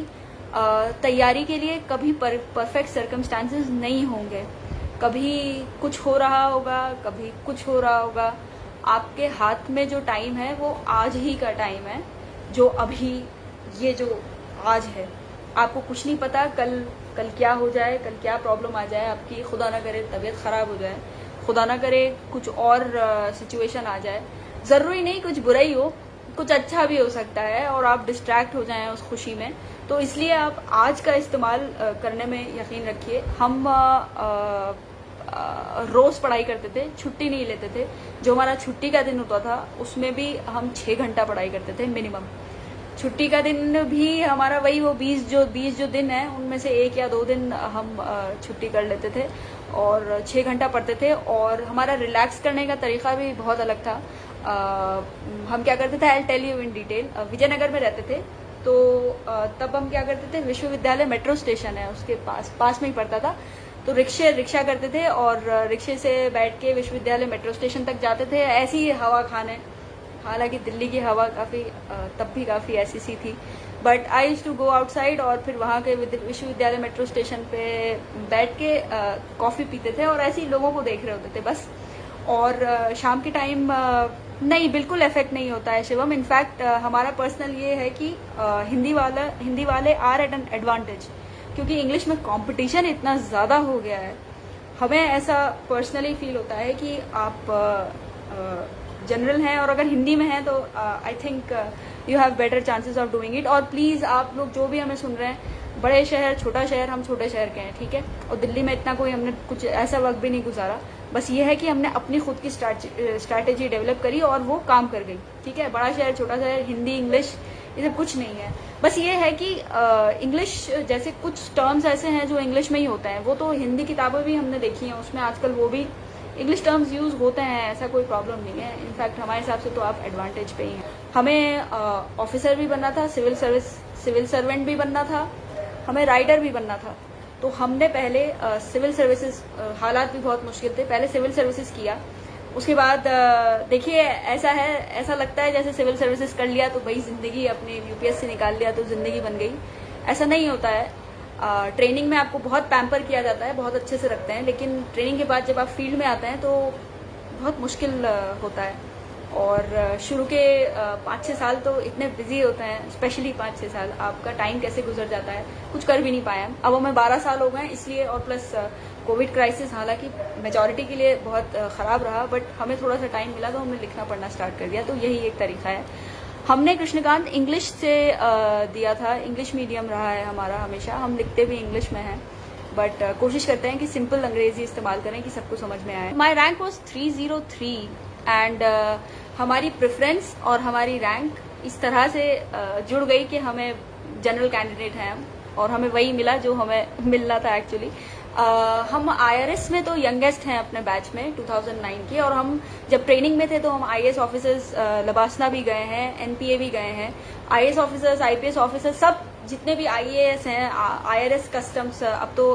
तैयारी के लिए कभी परफेक्ट सर्कमस्टांसेस नहीं होंगे, कभी कुछ हो रहा होगा, कभी कुछ हो रहा होगा। आपके हाथ में जो टाइम है वो आज ही का टाइम है, जो अभी ये जो आज है। आपको कुछ नहीं पता कल क्या हो जाए, कल क्या प्रॉब्लम आ जाए आपकी, खुदा ना करे तबीयत ख़राब हो जाए, खुदा ना करे कुछ और सिचुएशन आ जाए। ज़रूरी नहीं कुछ बुरा ही हो, कुछ अच्छा भी हो सकता है और आप डिस्ट्रैक्ट हो जाएं उस खुशी में। तो इसलिए आप आज का इस्तेमाल करने में यकीन रखिए। हम रोज़ पढ़ाई करते थे, छुट्टी नहीं लेते थे। जो हमारा छुट्टी का दिन होता था उसमें भी हम 6 घंटा पढ़ाई करते थे मिनिमम। छुट्टी का दिन भी हमारा वही वो 20 जो दिन है उनमें से 1 या 2 दिन हम छुट्टी कर लेते थे और 6 घंटा पढ़ते थे। और हमारा रिलैक्स करने का तरीका भी बहुत अलग था। हम क्या करते थे, I will tell you in detail. Vijayanagar में रहते थे तो तब हम क्या करते थे, विश्वविद्यालय मेट्रो स्टेशन है उसके पास में ही पड़ता था, तो रिक्शा करते थे और रिक्शे से बैठ के विश्वविद्यालय मेट्रो स्टेशन तक जाते थे ऐसी ही हवा खाने। हालांकि दिल्ली की हवा तब भी काफ़ी ऐसी सी थी, but I used to go outside और फिर वहाँ के विश्वविद्यालय मेट्रो स्टेशन पे बैठ के कॉफ़ी पीते थे और ऐसे ही लोगों को देख रहे होते थे बस। और शाम के टाइम नहीं, बिल्कुल इफेक्ट नहीं होता है शिवम। इनफैक्ट हमारा पर्सनल ये है कि हिंदी वाले आर एट एन एडवांटेज, क्योंकि इंग्लिश में कंपटीशन इतना ज़्यादा हो गया है। हमें ऐसा पर्सनली फील होता है कि आप जनरल हैं और अगर हिंदी में हैं तो I think you have better chances of doing it. और प्लीज़ आप लोग जो भी हमें सुन रहे हैं, बड़े शहर छोटा शहर, हम छोटे शहर के हैं, ठीक है, और दिल्ली में इतना कोई हमने कुछ ऐसा वक्त भी नहीं गुजारा। बस ये है कि हमने अपनी खुद की स्ट्रैटेजी डेवलप करी और वो काम कर गई, ठीक है। बड़ा शहर छोटा शहर, हिंदी इंग्लिश ये सब कुछ नहीं है। बस ये है कि इंग्लिश जैसे कुछ टर्म्स ऐसे हैं जो इंग्लिश में ही होते हैं, वो तो हिंदी किताबें भी हमने देखी हैं, उसमें आजकल वो भी इंग्लिश टर्म्स यूज़ होते हैं, ऐसा कोई प्रॉब्लम नहीं है। इनफैक्ट हमारे हिसाब से तो आप एडवांटेज पे ही हैं। हमें ऑफिसर भी बनना था, सिविल सर्वेंट भी बनना था, हमें राइटर भी बनना था। तो हमने पहले सिविल सर्विसेज, हालात भी बहुत मुश्किल थे, पहले सिविल सर्विसेज किया। उसके बाद देखिए ऐसा लगता है जैसे सिविल सर्विसेज कर लिया तो भाई ज़िंदगी, अपनी यूपीएससी निकाल लिया तो ज़िंदगी बन गई। ऐसा नहीं होता है। ट्रेनिंग में आपको बहुत पैम्पर किया जाता है, बहुत अच्छे से रखते हैं, लेकिन ट्रेनिंग के बाद जब आप फील्ड में आते हैं तो बहुत मुश्किल होता है। और शुरू के 5-6 साल तो इतने बिजी होते हैं, स्पेशली 5-6 साल, आपका टाइम कैसे गुजर जाता है, कुछ कर भी नहीं पाए हम। अब हमें 12 साल हो गए इसलिए, और प्लस कोविड क्राइसिस हालांकि मेजॉरिटी के लिए बहुत ख़राब रहा, बट हमें थोड़ा सा टाइम मिला तो हमने लिखना पढ़ना स्टार्ट कर दिया। तो यही एक तरीका है। हमने कृष्णकांत इंग्लिश से दिया था, इंग्लिश मीडियम रहा है हमारा हमेशा, हम लिखते भी इंग्लिश में हैं, बट कोशिश करते हैं कि सिंपल अंग्रेजी इस्तेमाल करें कि सबको समझ में आए। माई रैंक वॉज 303 एंड हमारी प्रेफरेंस और हमारी रैंक इस तरह से जुड़ गई कि हमें जनरल कैंडिडेट हैं हम, और हमें वही मिला जो हमें मिलना था एक्चुअली। हम IRS में तो यंगेस्ट हैं अपने बैच में 2009 के, और हम जब ट्रेनिंग में थे तो हम IAS ऑफिसर्स लबासना भी गए हैं, NPA भी गए हैं, IAS ऑफिसर्स, IPS ऑफिसर्स, सब जितने भी IAS हैं, IRS, कस्टम्स, अब तो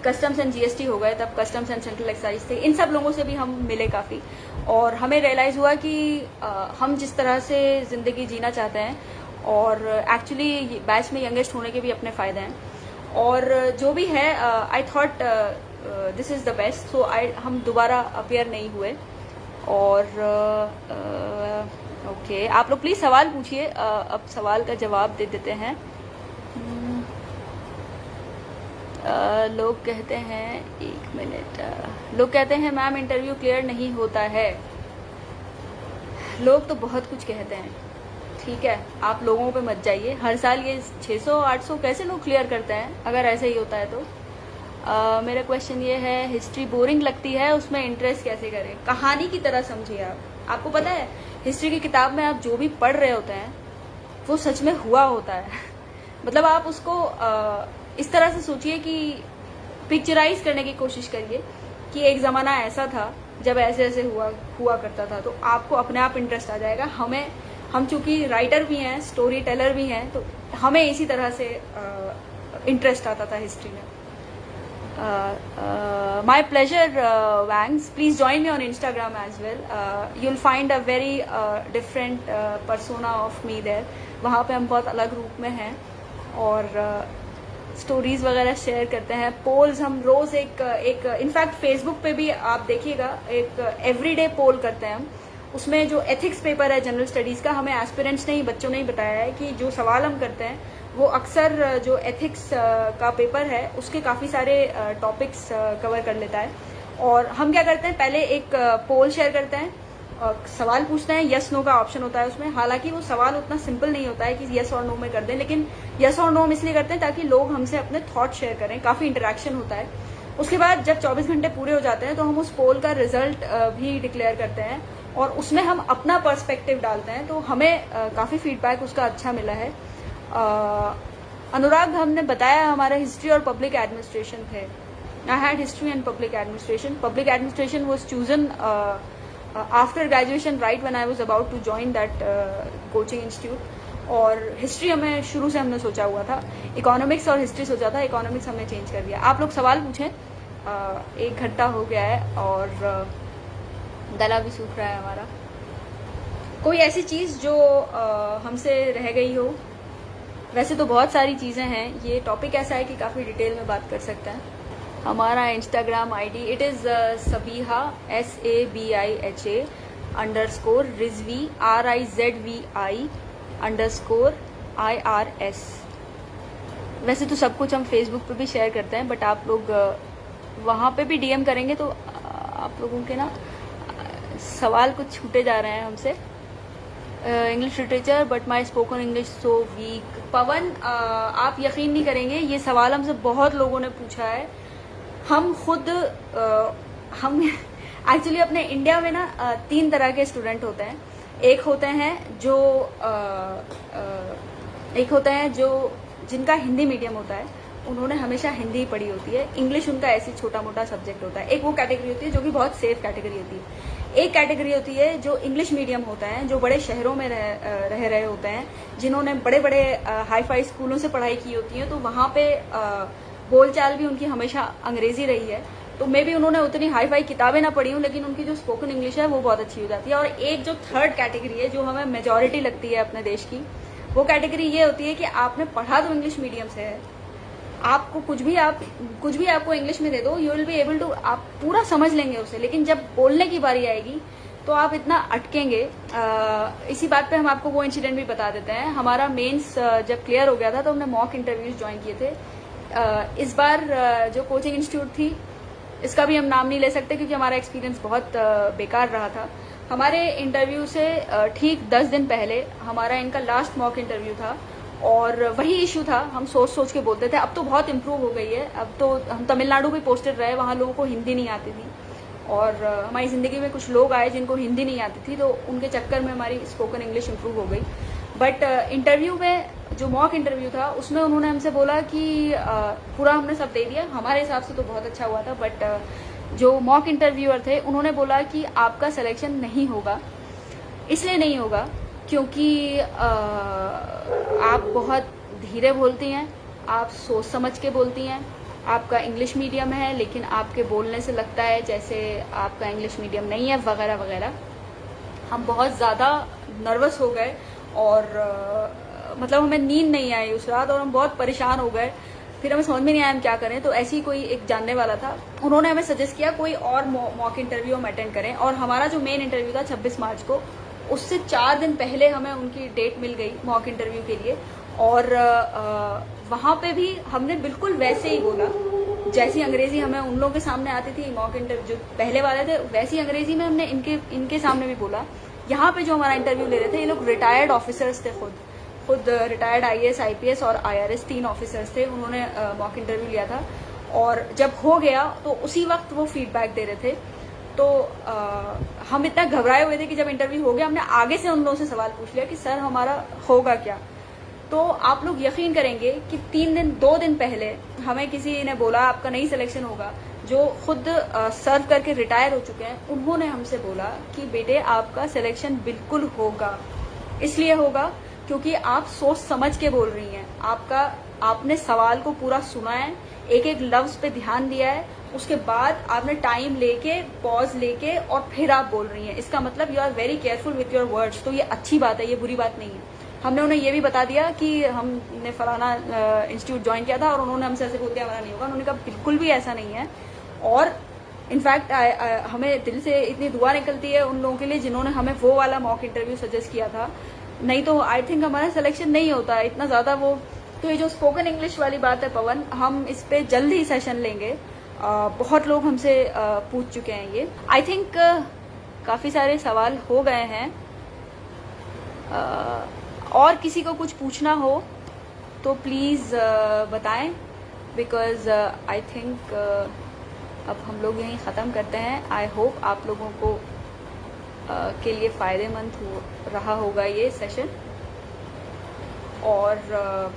कस्टम्स एंड GST हो गए, तब कस्टम्स एंड सेंट्रल एक्साइज थे, इन सब लोगों से भी हम मिले काफ़ी, और हमें रियलाइज़ हुआ कि हम जिस तरह से ज़िंदगी जीना चाहते हैं, और एक्चुअली बैच में यंगेस्ट होने के भी अपने फ़ायदे हैं, और जो भी है I thought this is the best, so हम दोबारा अपेयर नहीं हुए। और ओके, आप लोग प्लीज़ सवाल पूछिए, अब सवाल का जवाब दे देते हैं। लोग कहते हैं, एक मिनट, लोग कहते हैं मैम इंटरव्यू क्लियर नहीं होता है। लोग तो बहुत कुछ कहते हैं, ठीक है, आप लोगों पे मत जाइए। हर साल ये 600-800 कैसे लोग क्लियर करते हैं, अगर ऐसे ही होता है तो। मेरा क्वेश्चन ये है, हिस्ट्री बोरिंग लगती है, उसमें इंटरेस्ट कैसे करें? कहानी की तरह समझिए आप। आपको पता है हिस्ट्री की किताब में आप जो भी पढ़ रहे होते हैं वो सच में हुआ होता है। मतलब आप उसको इस तरह से सोचिए कि पिक्चराइज करने की कोशिश करिए कि एक ज़माना ऐसा था जब ऐसे ऐसे हुआ करता था, तो आपको अपने आप इंटरेस्ट आ जाएगा। हम चूंकि राइटर भी हैं, स्टोरी टेलर भी हैं, तो हमें इसी तरह से इंटरेस्ट आता था हिस्ट्री में। माई प्लेजर वैंग्स, please join me on Instagram as well, you will find a very different persona of me there. वहाँ पे हम बहुत अलग रूप में हैं, और स्टोरीज वगैरह शेयर करते हैं, पोल्स हम रोज एक इनफैक्ट फेसबुक पे भी आप देखिएगा, एक एवरीडे पोल करते हैं हम। उसमें जो एथिक्स पेपर है जनरल स्टडीज का, हमें एस्पिरेंट्स ने ही, बच्चों ने ही बताया है कि जो सवाल हम करते हैं वो अक्सर जो एथिक्स का पेपर है उसके काफ़ी सारे टॉपिक्स कवर कर लेता है। और हम क्या करते हैं, पहले एक पोल शेयर करते हैं, सवाल पूछते हैं, यस नो का ऑप्शन होता है उसमें। हालांकि वो सवाल उतना सिंपल नहीं होता है कि यस और नो में कर दें, लेकिन यस और नो हम इसलिए करते हैं ताकि लोग हमसे अपने थॉट शेयर करें, काफ़ी इंटरेक्शन होता है। उसके बाद जब 24 घंटे पूरे हो जाते हैं तो हम उस पोल का रिजल्ट भी डिक्लेयर करते हैं, और उसमें हम अपना पर्सपेक्टिव डालते हैं, तो हमें काफ़ी फीडबैक उसका अच्छा मिला है। अनुराग हमने बताया हमारा हिस्ट्री और पब्लिक एडमिनिस्ट्रेशन थे। I had history and public administration. Public administration was chosen after graduation, right when I was about to join that coaching institute. और हिस्ट्री हमें शुरू से हमने सोचा हुआ था, इकोनॉमिक्स और हिस्ट्री सोचा था, इकोनॉमिक्स हमने चेंज कर दिया। आप लोग सवाल पूछें, 1 घंटा हो गया है और गला भी सूख रहा है हमारा। कोई ऐसी चीज़ जो हमसे रह गई हो? वैसे तो बहुत सारी चीज़ें हैं, ये टॉपिक ऐसा है कि काफ़ी डिटेल में बात कर सकते हैं। हमारा Instagram ID it is Sabiha SABIHA _ Rizvi RIZVI _IRS। वैसे तो सब कुछ हम फेसबुक पे भी शेयर करते हैं, बट आप लोग वहाँ पे भी DM करेंगे तो आप लोगों के ना सवाल कुछ छूटे जा रहे हैं हमसे। English literature but my spoken English so weak. Pawan, आप यकीन नहीं करेंगे, ये सवाल हमसे बहुत लोगों ने पूछा है। हम खुद हम एक्चुअली अपने इंडिया में ना 3 तरह के स्टूडेंट होते हैं। एक होते हैं जो जिनका हिंदी मीडियम होता है, उन्होंने हमेशा हिंदी पढ़ी होती है, इंग्लिश उनका ऐसी छोटा मोटा सब्जेक्ट होता है। एक वो कैटेगरी होती है जो कि बहुत सेफ कैटेगरी होती है। एक कैटेगरी होती है जो इंग्लिश मीडियम होता है, जो बड़े शहरों में रह रहे होते हैं, जिन्होंने बड़े बड़े हाई फाई स्कूलों से पढ़ाई की होती है, तो वहाँ पे बोलचाल भी उनकी हमेशा अंग्रेजी रही है। तो मे भी उन्होंने उतनी हाई फाई किताबें ना पढ़ी हूँ, लेकिन उनकी जो स्पोकन इंग्लिश है वो बहुत अच्छी हो जाती है। और एक जो थर्ड कैटेगरी है, जो हमें मेजॉरिटी लगती है अपने देश की, वो कैटेगरी ये होती है कि आपने पढ़ा तो इंग्लिश मीडियम से है, आपको कुछ भी आपको इंग्लिश में दे दो, you will be able to, आप पूरा समझ लेंगे उसे, लेकिन जब बोलने की बारी आएगी तो आप इतना अटकेंगे। इसी बात पे हम आपको वो इंसिडेंट भी बता देते हैं। हमारा मेंस जब क्लियर हो गया था तो हमने मॉक इंटरव्यूज ज्वाइन किए थे। इस बार जो कोचिंग इंस्टीट्यूट थी, इसका भी हम नाम नहीं ले सकते क्योंकि हमारा एक्सपीरियंस बहुत बेकार रहा था। हमारे इंटरव्यू से ठीक 10 दिन पहले हमारा इनका लास्ट मॉक इंटरव्यू था, और वही इशू था, हम सोच के बोलते थे। अब तो बहुत इम्प्रूव हो गई है, अब तो हम तमिलनाडु भी पोस्टेड रहे, वहाँ लोगों को हिंदी नहीं आती थी, और हमारी ज़िंदगी में कुछ लोग आए जिनको हिंदी नहीं आती थी, तो उनके चक्कर में हमारी स्पोकन इंग्लिश इम्प्रूव हो गई। बट इंटरव्यू में जो मॉक इंटरव्यू था उसमें उन्होंने हमसे बोला कि पूरा हमने सब दे दिया, हमारे हिसाब से तो बहुत अच्छा हुआ था, बट जो मॉक इंटरव्यूअर थे उन्होंने बोला कि आपका सिलेक्शन नहीं होगा। इसलिए नहीं होगा क्योंकि आप बहुत धीरे बोलती हैं, आप सोच समझ के बोलती हैं, आपका इंग्लिश मीडियम है लेकिन आपके बोलने से लगता है जैसे आपका इंग्लिश मीडियम नहीं है, वगैरह वगैरह। हम बहुत ज़्यादा नर्वस हो गए और मतलब हमें नींद नहीं आई उस रात और हम बहुत परेशान हो गए। फिर हमें समझ में नहीं आया हम क्या करें, तो ऐसे ही कोई एक जानने वाला था, उन्होंने हमें सजेस्ट किया कोई और मॉक इंटरव्यू हम अटेंड करें। और हमारा जो मेन इंटरव्यू था 26 मार्च को, उससे 4 दिन पहले हमें उनकी डेट मिल गई मॉक इंटरव्यू के लिए। और वहाँ पे भी हमने बिल्कुल वैसे ही बोला जैसी अंग्रेजी हमें उन लोगों के सामने आती थी, मॉक इंटरव्यू जो पहले वाले थे वैसी अंग्रेजी में हमने इनके सामने भी बोला। यहाँ पे जो हमारा इंटरव्यू ले रहे थे ये लोग रिटायर्ड ऑफिसर्स थे, खुद रिटायर्ड IAS IPS और IRS 3 ऑफिसर्स थे, उन्होंने मॉक इंटरव्यू लिया था। और जब हो गया तो उसी वक्त वो फीडबैक दे रहे थे। तो हम इतना घबराए हुए थे कि जब इंटरव्यू हो गया हमने आगे से उन लोगों से सवाल पूछ लिया कि सर हमारा होगा क्या। तो आप लोग यकीन करेंगे कि 2 दिन पहले हमें किसी ने बोला आपका नहीं सिलेक्शन होगा, जो खुद सर्व करके रिटायर हो चुके हैं, उन्होंने हमसे बोला कि बेटे आपका सिलेक्शन बिल्कुल होगा। इसलिए होगा क्योंकि आप सोच समझ के बोल रही हैं, आपने सवाल को पूरा सुना है, एक एक लफ्ज पे ध्यान दिया है, उसके बाद आपने टाइम लेके पॉज लेके और फिर आप बोल रही हैं। इसका मतलब you are very careful with your words. तो ये अच्छी बात है, ये बुरी बात नहीं है। हमने उन्हें ये भी बता दिया कि हमने फलाना इंस्टीट्यूट ज्वाइन किया था और उन्होंने हमसे ऐसे बोल दिया हमारा नहीं होगा। उन्होंने कहा बिल्कुल भी ऐसा नहीं है। और इनफैक्ट हमें दिल से इतनी दुआ निकलती है उन लोगों के लिए जिन्होंने हमें वो वाला मॉक इंटरव्यू सजेस्ट किया था, नहीं तो आई थिंक हमारा सिलेक्शन नहीं होता इतना ज़्यादा वो। तो ये जो स्पोकन इंग्लिश वाली बात है पवन, हम इस पे जल्द ही सेशन लेंगे। बहुत लोग हमसे पूछ चुके हैं ये। आई थिंक काफ़ी सारे सवाल हो गए हैं। और किसी को कुछ पूछना हो तो प्लीज़ बताएं, बिकॉज़ आई थिंक अब हम लोग यहीं ख़त्म करते हैं। आई होप आप लोगों को के लिए फ़ायदेमंद रहा होगा ये सेशन। और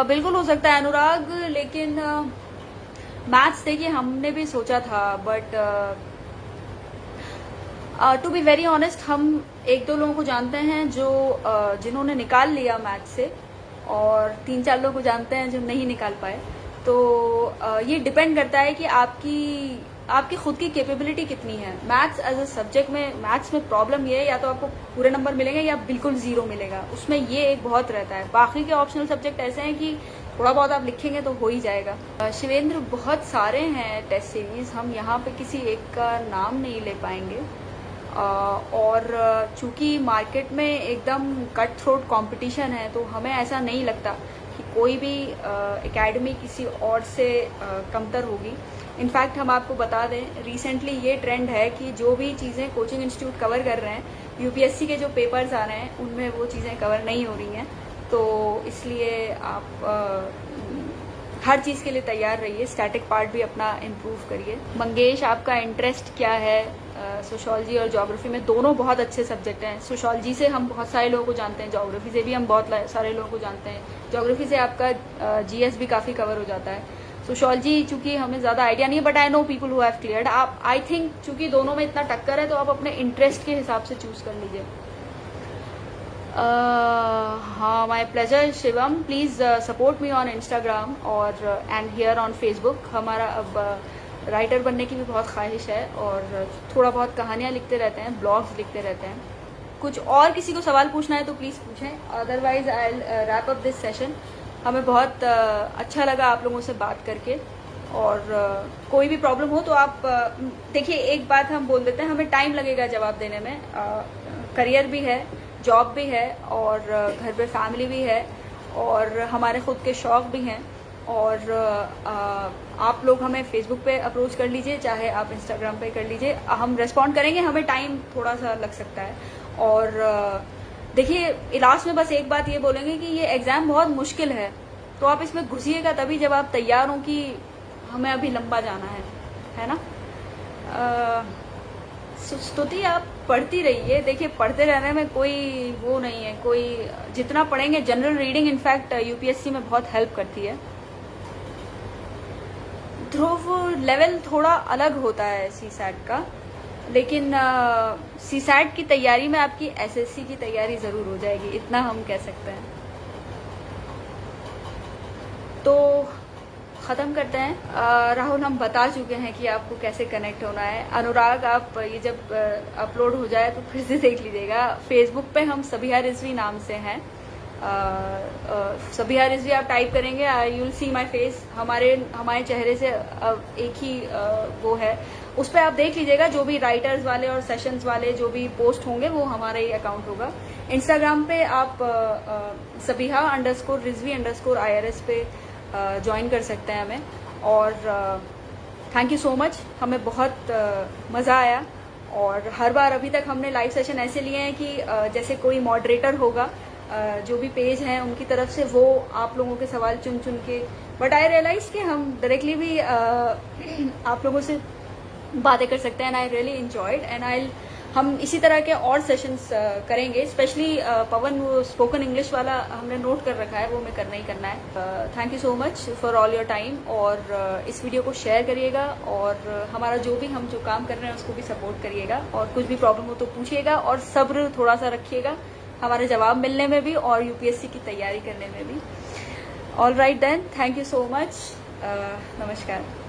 बिल्कुल हो सकता है अनुराग, लेकिन मैथ्स देखिए हमने भी सोचा था, but to be very honest हम 1-2 लोगों को जानते हैं जो जिन्होंने निकाल लिया मैथ्स से, और 3-4 लोगों को जानते हैं जो नहीं निकाल पाए। तो ये डिपेंड करता है कि आपकी खुद की कैपेबिलिटी कितनी है। मैथ्स एज अ सब्जेक्ट में, मैथ्स में प्रॉब्लम ये है या तो आपको पूरे नंबर मिलेंगे या बिल्कुल 0 मिलेगा, उसमें ये एक बहुत रहता है। बाकी के ऑप्शनल सब्जेक्ट ऐसे हैं कि थोड़ा बहुत आप लिखेंगे तो हो ही जाएगा। शिवेंद्र, बहुत सारे हैं टेस्ट सीरीज, हम यहाँ पे किसी एक का नाम नहीं ले पाएंगे। और चूंकि मार्केट में एकदम कट थ्रोट कंपटीशन है, तो हमें ऐसा नहीं लगता कि कोई भी एकेडमी किसी और से कमतर होगी। इनफैक्ट हम आपको बता दें, रिसेंटली ये ट्रेंड है कि जो भी चीज़ें कोचिंग इंस्टीट्यूट कवर कर रहे हैं, यूपीएससी के जो पेपर्स आ रहे हैं उनमें वो चीज़ें कवर नहीं हो रही हैं। तो इसलिए आप हर चीज़ के लिए तैयार रहिए, स्टैटिक पार्ट भी अपना इम्प्रूव करिए। मंगेश, आपका इंटरेस्ट क्या है? सोशोलॉजी और ज्योग्राफी में दोनों बहुत अच्छे सब्जेक्ट हैं। सोशोलॉजी से हम बहुत सारे लोगों को जानते हैं, ज्योग्राफी से भी हम बहुत सारे लोगों को जानते हैं। ज्योग्राफी से आपका जीएस भी काफ़ी कवर हो जाता है। सोशोलॉजी चूंकि हमें ज़्यादा आइडिया नहीं है, but I know people who have cleared. आप आई थिंक चूंकि दोनों में इतना टक्कर है तो आप अपने इंटरेस्ट के हिसाब से चूज़ कर लीजिए। हाँ, my pleasure Shivam, please support me on Instagram और एंड हियर ऑन फेसबुक। हमारा अब राइटर बनने की भी बहुत ख्वाहिश है और थोड़ा बहुत कहानियाँ लिखते रहते हैं, ब्लॉग्स लिखते रहते हैं। कुछ और किसी को सवाल पूछना है तो प्लीज़ पूछें, otherwise I will wrap up this session. हमें बहुत अच्छा लगा आप लोगों से बात करके, और कोई भी प्रॉब्लम हो तो आप देखिए, एक बात हम बोल देते हैं, हमें टाइम लगेगा जवाब देने में। करियर भी है, जॉब भी है, और घर पे फैमिली भी है, और हमारे खुद के शौक़ भी हैं। और आप लोग हमें फेसबुक पे अप्रोच कर लीजिए, चाहे आप इंस्टाग्राम पे कर लीजिए, हम रिस्पॉन्ड करेंगे। हमें टाइम थोड़ा सा लग सकता है। और देखिए, लास्ट में बस एक बात ये बोलेंगे कि ये एग्ज़ाम बहुत मुश्किल है, तो आप इसमें घुसिएगा तभी जब आप तैयार हों कि हमें अभी लंबा जाना है ना। स्तुति आप पढ़ती रहिए। देखिए, पढ़ते रहने में कोई वो नहीं है, कोई जितना पढ़ेंगे, जनरल रीडिंग इनफैक्ट यूपीएससी में बहुत हेल्प करती है। ध्रुव लेवल थोड़ा अलग होता है सीसैट का, लेकिन सीसैट की तैयारी में आपकी एसएससी की तैयारी ज़रूर हो जाएगी, इतना हम कह सकते हैं। तो ख़त्म करते हैं। राहुल, हम बता चुके हैं कि आपको कैसे कनेक्ट होना है। अनुराग, आप ये जब अपलोड हो जाए तो फिर से देख लीजिएगा। फेसबुक पे हम सबिहा रिजवी नाम से हैं। सबिहा रिजवी आप टाइप करेंगे, you will see my face. हमारे चेहरे से एक ही वो है, उस पर आप देख लीजिएगा। जो भी राइटर्स वाले और सेशंस वाले जो भी पोस्ट होंगे वो हमारा ही अकाउंट होगा। इंस्टाग्राम पे आप सबिहा_रिजवी_IRS पे ज्वाइन कर सकते हैं हमें। और थैंक यू सो मच, हमें बहुत मज़ा आया। और हर बार अभी तक हमने लाइव सेशन ऐसे लिए हैं कि जैसे कोई मॉडरेटर होगा, जो भी पेज हैं उनकी तरफ से वो आप लोगों के सवाल चुन चुन के, बट आई रियलाइज कि हम डायरेक्टली भी आप लोगों से बातें कर सकते हैं। And I really enjoyed and हम इसी तरह के और सेशंस करेंगे। स्पेशली पवन, वो स्पोकन इंग्लिश वाला हमने नोट कर रखा है, वो हमें करना ही करना है। Thank you so much for all your time. और इस वीडियो को शेयर करिएगा और हमारा हम जो काम कर रहे हैं उसको भी सपोर्ट करिएगा। और कुछ भी प्रॉब्लम हो तो पूछिएगा और सब्र थोड़ा सा रखिएगा हमारे जवाब मिलने में भी और यूपीएससी की तैयारी करने में भी। All right then, thank you so much. नमस्कार।